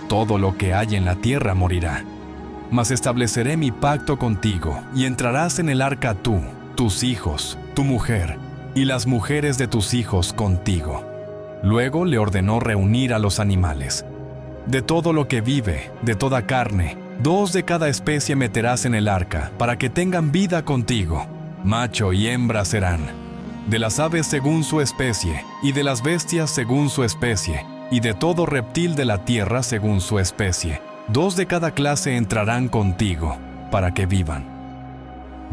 Todo lo que hay en la tierra morirá. Mas estableceré mi pacto contigo, y entrarás en el arca tú, tus hijos, tu mujer, y las mujeres de tus hijos contigo». Luego le ordenó reunir a los animales. «De todo lo que vive, de toda carne, 2 de cada especie meterás en el arca, para que tengan vida contigo. Macho y hembra serán. De las aves según su especie, y de las bestias según su especie, y de todo reptil de la tierra según su especie. 2 de cada clase entrarán contigo, para que vivan».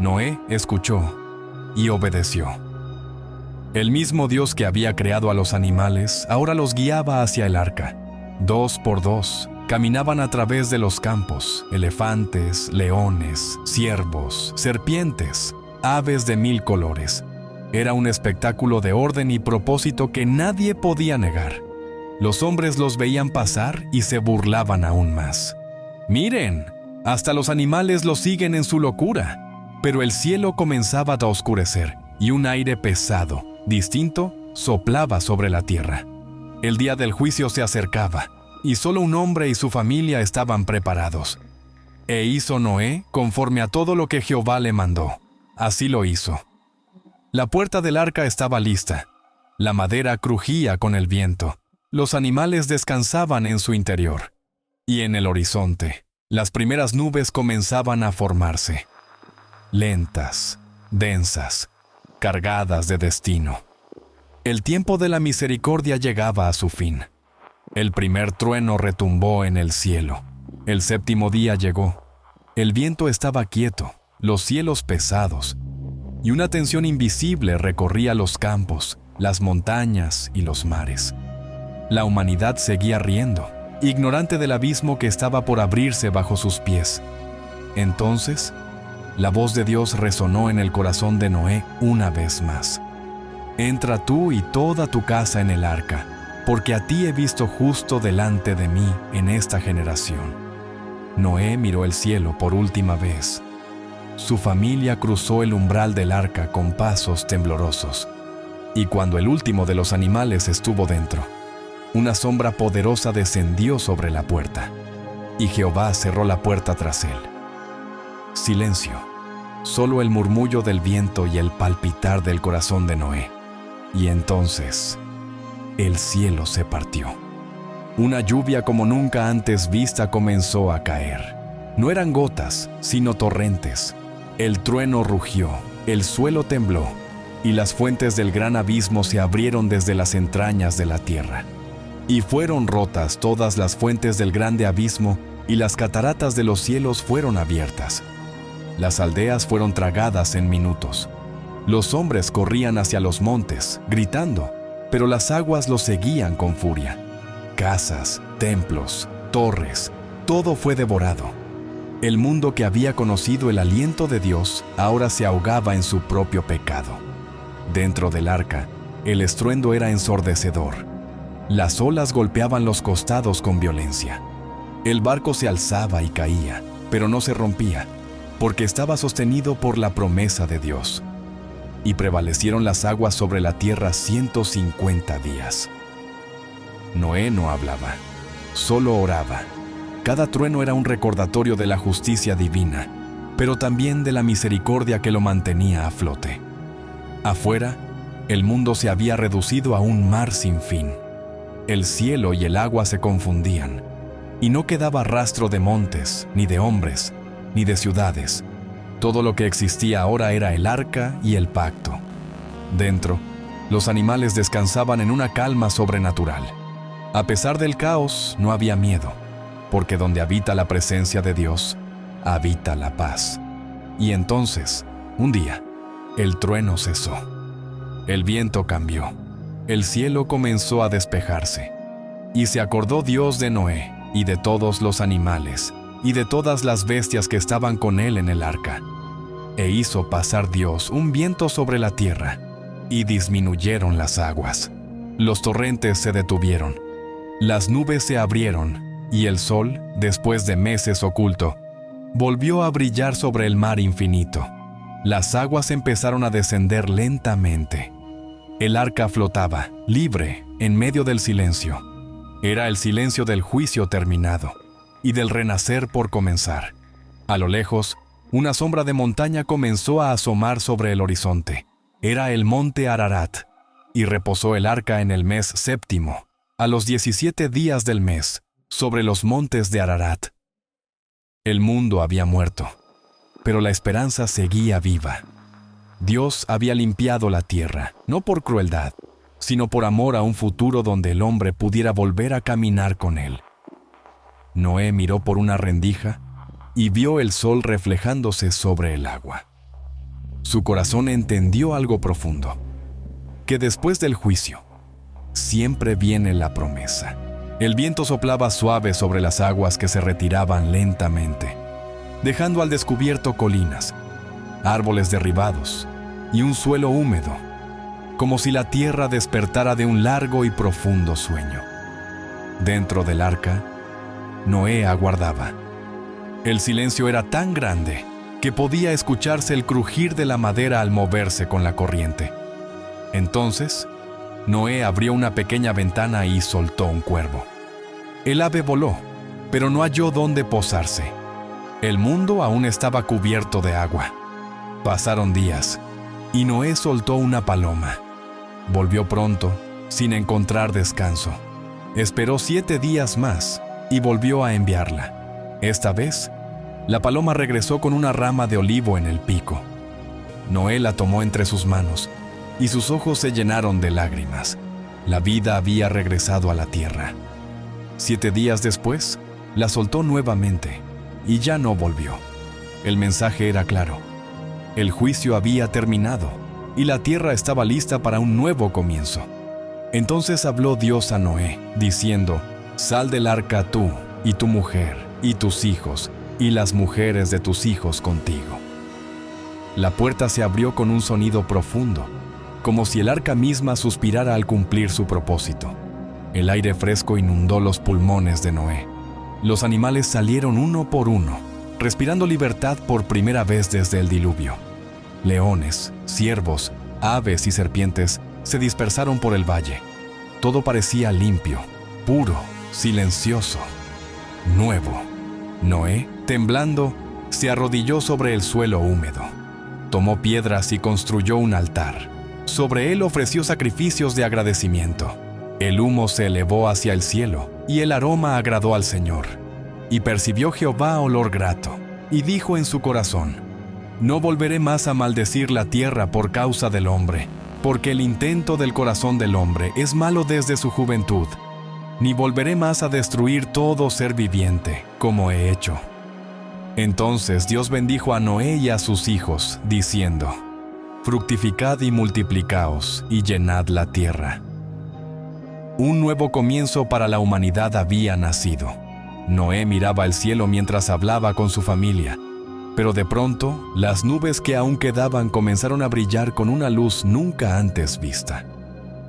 Noé escuchó y obedeció. El mismo Dios que había creado a los animales ahora los guiaba hacia el arca. 2 por 2 caminaban a través de los campos: elefantes, leones, ciervos, serpientes, aves de 1000 colores. Era un espectáculo de orden y propósito que nadie podía negar. Los hombres los veían pasar y se burlaban aún más. «Miren, hasta los animales los siguen en su locura». Pero el cielo comenzaba a oscurecer y un aire pesado, distinto, soplaba sobre la tierra. El día del juicio se acercaba, y solo un hombre y su familia estaban preparados. E hizo Noé conforme a todo lo que Jehová le mandó. Así lo hizo. La puerta del arca estaba lista. La madera crujía con el viento. Los animales descansaban en su interior. Y en el horizonte, las primeras nubes comenzaban a formarse. Lentas, densas, cargadas de destino. El tiempo de la misericordia llegaba a su fin. El primer trueno retumbó en el cielo. El 7º día llegó. El viento estaba quieto, los cielos pesados, y una tensión invisible recorría los campos, las montañas y los mares. La humanidad seguía riendo, ignorante del abismo que estaba por abrirse bajo sus pies. Entonces, la voz de Dios resonó en el corazón de Noé una vez más. «Entra tú y toda tu casa en el arca, porque a ti he visto justo delante de mí en esta generación». Noé miró el cielo por última vez. Su familia cruzó el umbral del arca con pasos temblorosos. Y cuando el último de los animales estuvo dentro, una sombra poderosa descendió sobre la puerta, y Jehová cerró la puerta tras él. Silencio, solo el murmullo del viento y el palpitar del corazón de Noé. Y entonces, el cielo se partió. Una lluvia como nunca antes vista comenzó a caer. No eran gotas, sino torrentes. El trueno rugió, el suelo tembló, y las fuentes del gran abismo se abrieron desde las entrañas de la tierra. Y fueron rotas todas las fuentes del grande abismo, y las cataratas de los cielos fueron abiertas. Las aldeas fueron tragadas en minutos. Los hombres corrían hacia los montes, gritando, pero las aguas los seguían con furia. Casas, templos, torres, todo fue devorado. El mundo que había conocido el aliento de Dios ahora se ahogaba en su propio pecado. Dentro del arca, el estruendo era ensordecedor. Las olas golpeaban los costados con violencia. El barco se alzaba y caía, pero no se rompía, porque estaba sostenido por la promesa de Dios. Y prevalecieron las aguas sobre la tierra 150 días. Noé no hablaba, solo oraba. Cada trueno era un recordatorio de la justicia divina, pero también de la misericordia que lo mantenía a flote. Afuera, el mundo se había reducido a un mar sin fin. El cielo y el agua se confundían, y no quedaba rastro de montes, ni de hombres, ni de ciudades. Todo lo que existía ahora era el arca y el pacto. Dentro, los animales descansaban en una calma sobrenatural. A pesar del caos, no había miedo, porque donde habita la presencia de Dios, habita la paz. Y entonces, un día, el trueno cesó. El viento cambió. El cielo comenzó a despejarse. Y se acordó Dios de Noé y de todos los animales y de todas las bestias que estaban con él en el arca. E hizo pasar Dios un viento sobre la tierra, y disminuyeron las aguas. Los torrentes se detuvieron. Las nubes se abrieron, y el sol, después de meses oculto, volvió a brillar sobre el mar infinito. Las aguas empezaron a descender lentamente. El arca flotaba, libre, en medio del silencio. Era el silencio del juicio terminado y del renacer por comenzar. A lo lejos, una sombra de montaña comenzó a asomar sobre el horizonte. Era el monte Ararat, y reposó el arca en el mes séptimo, a los 17 días del mes, sobre los montes de Ararat. El mundo había muerto, pero la esperanza seguía viva. Dios había limpiado la tierra, no por crueldad, sino por amor a un futuro donde el hombre pudiera volver a caminar con él. Noé miró por una rendija y vio el sol reflejándose sobre el agua. Su corazón entendió algo profundo, que después del juicio siempre viene la promesa. El viento soplaba suave sobre las aguas que se retiraban lentamente, dejando al descubierto colinas, árboles derribados y un suelo húmedo, como si la tierra despertara de un largo y profundo sueño. Dentro del arca, Noé aguardaba. El silencio era tan grande que podía escucharse el crujir de la madera al moverse con la corriente. Entonces, Noé abrió una pequeña ventana y soltó un cuervo. El ave voló, pero no halló dónde posarse. El mundo aún estaba cubierto de agua. Pasaron días, y Noé soltó una paloma. Volvió pronto, sin encontrar descanso. Esperó 7 días más y volvió a enviarla. Esta vez, la paloma regresó con una rama de olivo en el pico. Noé la tomó entre sus manos, y sus ojos se llenaron de lágrimas. La vida había regresado a la tierra. 7 días después, la soltó nuevamente, y ya no volvió. El mensaje era claro. El juicio había terminado, y la tierra estaba lista para un nuevo comienzo. Entonces habló Dios a Noé, diciendo: «Sal del arca tú, y tu mujer, y tus hijos, y las mujeres de tus hijos contigo». La puerta se abrió con un sonido profundo, como si el arca misma suspirara al cumplir su propósito. El aire fresco inundó los pulmones de Noé. Los animales salieron uno por uno, respirando libertad por primera vez desde el diluvio. Leones, ciervos, aves y serpientes se dispersaron por el valle. Todo parecía limpio, puro, silencioso, nuevo. Noé, temblando, se arrodilló sobre el suelo húmedo. Tomó piedras y construyó un altar. Sobre él ofreció sacrificios de agradecimiento. El humo se elevó hacia el cielo, y el aroma agradó al Señor. Y percibió Jehová olor grato, y dijo en su corazón: No volveré más a maldecir la tierra por causa del hombre, porque el intento del corazón del hombre es malo desde su juventud. Ni volveré más a destruir todo ser viviente, como he hecho. Entonces Dios bendijo a Noé y a sus hijos, diciendo: Fructificad y multiplicaos, y llenad la tierra. Un nuevo comienzo para la humanidad había nacido. Noé miraba al cielo mientras hablaba con su familia, pero de pronto, las nubes que aún quedaban comenzaron a brillar con una luz nunca antes vista.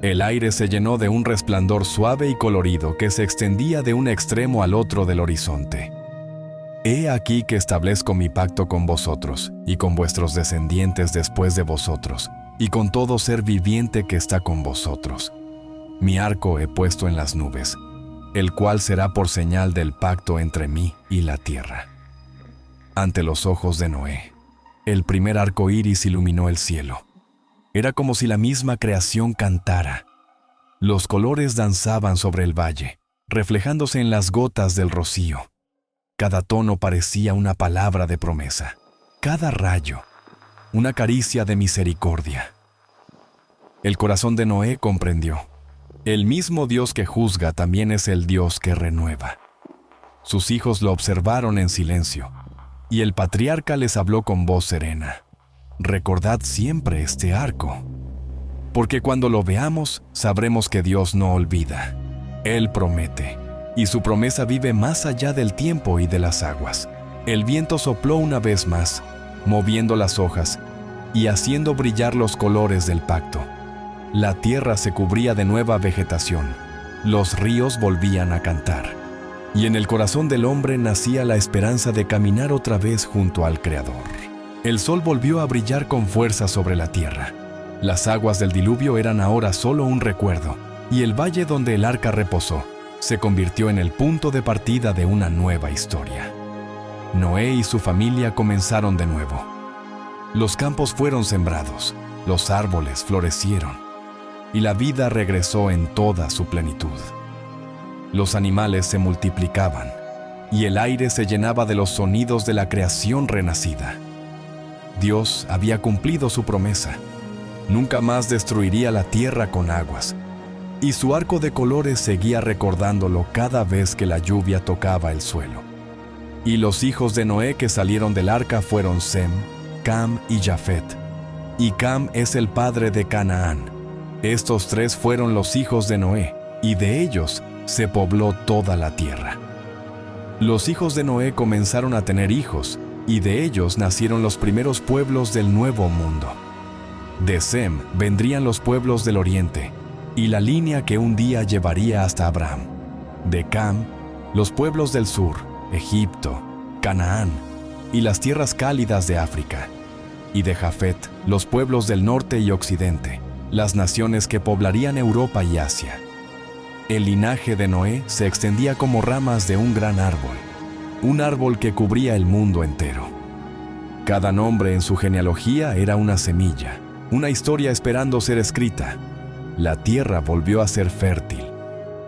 El aire se llenó de un resplandor suave y colorido que se extendía de un extremo al otro del horizonte. He aquí que establezco mi pacto con vosotros, y con vuestros descendientes después de vosotros, y con todo ser viviente que está con vosotros. Mi arco he puesto en las nubes, el cual será por señal del pacto entre mí y la tierra. Ante los ojos de Noé, el primer arco iris iluminó el cielo. Era como si la misma creación cantara. Los colores danzaban sobre el valle, reflejándose en las gotas del rocío. Cada tono parecía una palabra de promesa, cada rayo, una caricia de misericordia. El corazón de Noé comprendió: el mismo Dios que juzga también es el Dios que renueva. Sus hijos lo observaron en silencio, y el patriarca les habló con voz serena: Recordad siempre este arco, porque cuando lo veamos, sabremos que Dios no olvida. Él promete, y su promesa vive más allá del tiempo y de las aguas. El viento sopló una vez más, moviendo las hojas y haciendo brillar los colores del pacto. La tierra se cubría de nueva vegetación, los ríos volvían a cantar, y en el corazón del hombre nacía la esperanza de caminar otra vez junto al Creador. El sol volvió a brillar con fuerza sobre la tierra. Las aguas del diluvio eran ahora solo un recuerdo, y el valle donde el arca reposó se convirtió en el punto de partida de una nueva historia. Noé y su familia comenzaron de nuevo. Los campos fueron sembrados, los árboles florecieron, y la vida regresó en toda su plenitud. Los animales se multiplicaban, y el aire se llenaba de los sonidos de la creación renacida. Dios había cumplido su promesa. Nunca más destruiría la tierra con aguas, y su arco de colores seguía recordándolo cada vez que la lluvia tocaba el suelo. Y los hijos de Noé que salieron del arca fueron Sem, Cam y Jafet. Y Cam es el padre de Canaán. Estos tres fueron los hijos de Noé, y de ellos se pobló toda la tierra. Los hijos de Noé comenzaron a tener hijos, y de ellos nacieron los primeros pueblos del Nuevo Mundo. De Sem vendrían los pueblos del Oriente, y la línea que un día llevaría hasta Abraham. De Cam, los pueblos del sur, Egipto, Canaán, y las tierras cálidas de África. Y de Jafet, los pueblos del norte y occidente, las naciones que poblarían Europa y Asia. El linaje de Noé se extendía como ramas de un gran árbol, un árbol que cubría el mundo entero. Cada nombre en su genealogía era una semilla, una historia esperando ser escrita. La tierra volvió a ser fértil,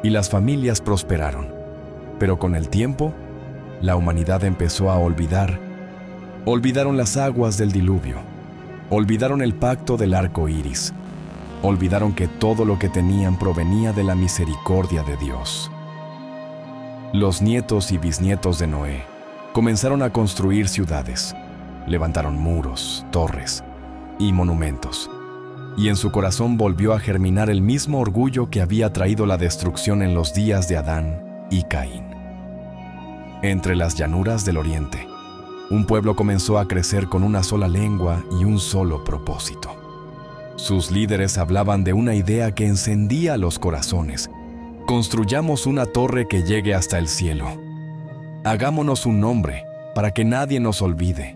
y las familias prosperaron. Pero con el tiempo, la humanidad empezó a olvidar. Olvidaron las aguas del diluvio, olvidaron el pacto del arco iris, olvidaron que todo lo que tenían provenía de la misericordia de Dios. Los nietos y bisnietos de Noé comenzaron a construir ciudades, levantaron muros, torres y monumentos, y en su corazón volvió a germinar el mismo orgullo que había traído la destrucción en los días de Adán y Caín. Entre las llanuras del oriente, un pueblo comenzó a crecer con una sola lengua y un solo propósito. Sus líderes hablaban de una idea que encendía los corazones. Construyamos una torre que llegue hasta el cielo. Hagámonos un nombre para que nadie nos olvide.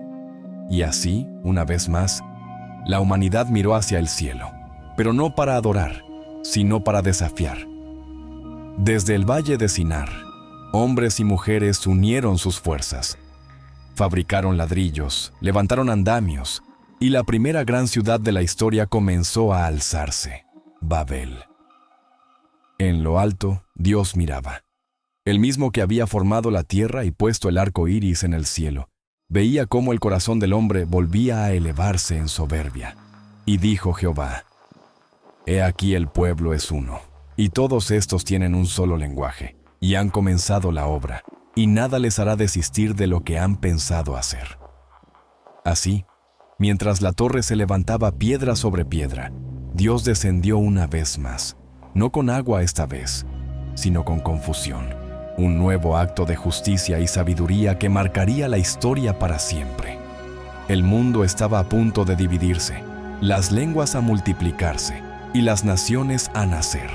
Y así, una vez más, la humanidad miró hacia el cielo, pero no para adorar, sino para desafiar. Desde el valle de Sinar, hombres y mujeres unieron sus fuerzas. Fabricaron ladrillos, levantaron andamios, y la primera gran ciudad de la historia comenzó a alzarse, Babel. En lo alto, Dios miraba. El mismo que había formado la tierra y puesto el arco iris en el cielo, veía cómo el corazón del hombre volvía a elevarse en soberbia. Y dijo Jehová: He aquí el pueblo es uno, y todos estos tienen un solo lenguaje, y han comenzado la obra, y nada les hará desistir de lo que han pensado hacer. Así, mientras la torre se levantaba piedra sobre piedra, Dios descendió una vez más, no con agua esta vez, sino con confusión, un nuevo acto de justicia y sabiduría que marcaría la historia para siempre. El mundo estaba a punto de dividirse, las lenguas a multiplicarse y las naciones a nacer.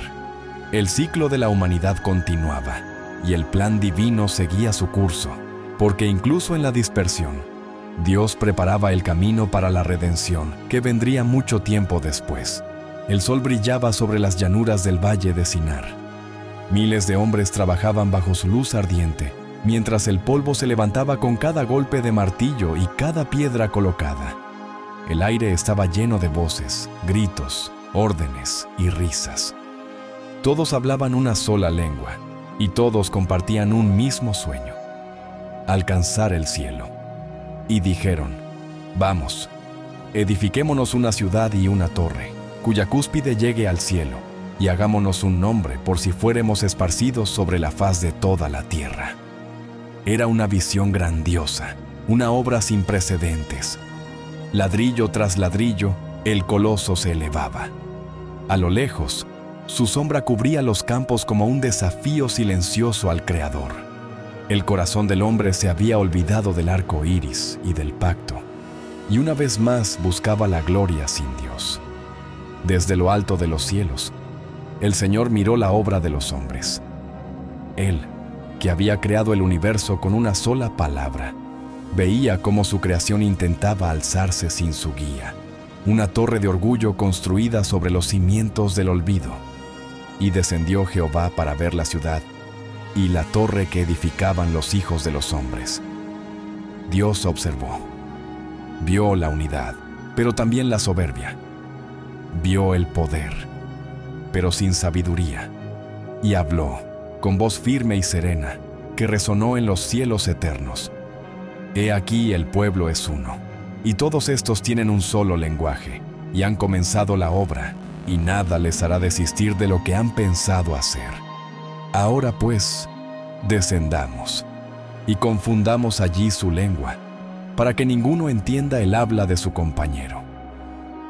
El ciclo de la humanidad continuaba y el plan divino seguía su curso, porque incluso en la dispersión, Dios preparaba el camino para la redención que vendría mucho tiempo después. El sol brillaba sobre las llanuras del valle de Sinar. Miles de hombres trabajaban bajo su luz ardiente, mientras el polvo se levantaba con cada golpe de martillo y cada piedra colocada. El aire estaba lleno de voces, gritos, órdenes y risas. Todos hablaban una sola lengua, y todos compartían un mismo sueño: alcanzar el cielo. Y dijeron: Vamos, edifiquémonos una ciudad y una torre, cuya cúspide llegue al cielo, y hagámonos un nombre por si fuéremos esparcidos sobre la faz de toda la tierra. Era una visión grandiosa, una obra sin precedentes. Ladrillo tras ladrillo, el coloso se elevaba. A lo lejos, su sombra cubría los campos como un desafío silencioso al Creador. El corazón del hombre se había olvidado del arco iris y del pacto, y una vez más buscaba la gloria sin Dios. Desde lo alto de los cielos, el Señor miró la obra de los hombres. Él, que había creado el universo con una sola palabra, veía cómo su creación intentaba alzarse sin su guía, una torre de orgullo construida sobre los cimientos del olvido. Y descendió Jehová para ver la ciudad y la torre que edificaban los hijos de los hombres. Dios observó. Vio la unidad, pero también la soberbia. Vio el poder, pero sin sabiduría. Y habló, con voz firme y serena, que resonó en los cielos eternos: He aquí el pueblo es uno, y todos estos tienen un solo lenguaje, y han comenzado la obra, y nada les hará desistir de lo que han pensado hacer. Ahora pues, descendamos, y confundamos allí su lengua, para que ninguno entienda el habla de su compañero.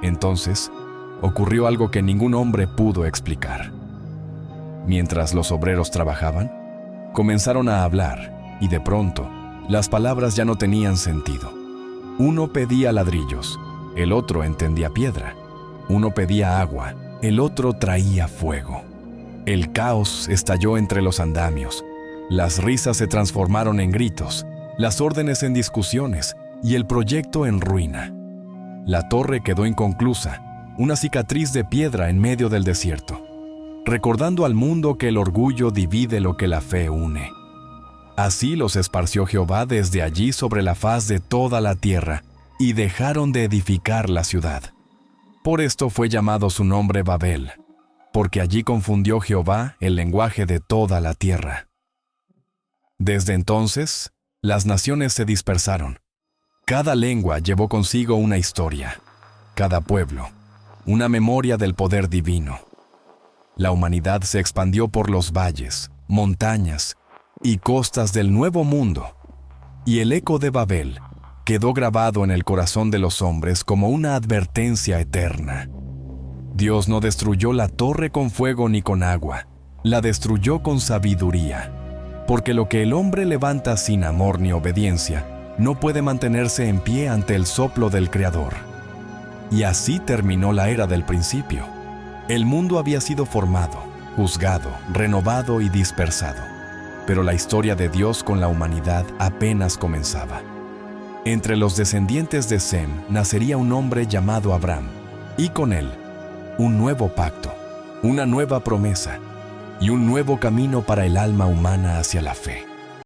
Entonces, ocurrió algo que ningún hombre pudo explicar. Mientras los obreros trabajaban, comenzaron a hablar, y de pronto, las palabras ya no tenían sentido. Uno pedía ladrillos, el otro entendía piedra. Uno pedía agua, el otro traía fuego. El caos estalló entre los andamios. Las risas se transformaron en gritos, las órdenes en discusiones y el proyecto en ruina. La torre quedó inconclusa, una cicatriz de piedra en medio del desierto, recordando al mundo que el orgullo divide lo que la fe une. Así los esparció Jehová desde allí sobre la faz de toda la tierra, y dejaron de edificar la ciudad. Por esto fue llamado su nombre Babel, porque allí confundió Jehová el lenguaje de toda la tierra. Desde entonces, las naciones se dispersaron. Cada lengua llevó consigo una historia, cada pueblo, una memoria del poder divino. La humanidad se expandió por los valles, montañas y costas del Nuevo Mundo, y el eco de Babel quedó grabado en el corazón de los hombres como una advertencia eterna. Dios no destruyó la torre con fuego ni con agua, la destruyó con sabiduría, porque lo que el hombre levanta sin amor ni obediencia no puede mantenerse en pie ante el soplo del Creador. Y así terminó la era del principio. El mundo había sido formado, juzgado, renovado y dispersado, pero la historia de Dios con la humanidad apenas comenzaba. Entre los descendientes de Sem nacería un hombre llamado Abraham, y con él, un nuevo pacto, una nueva promesa y un nuevo camino para el alma humana hacia la fe.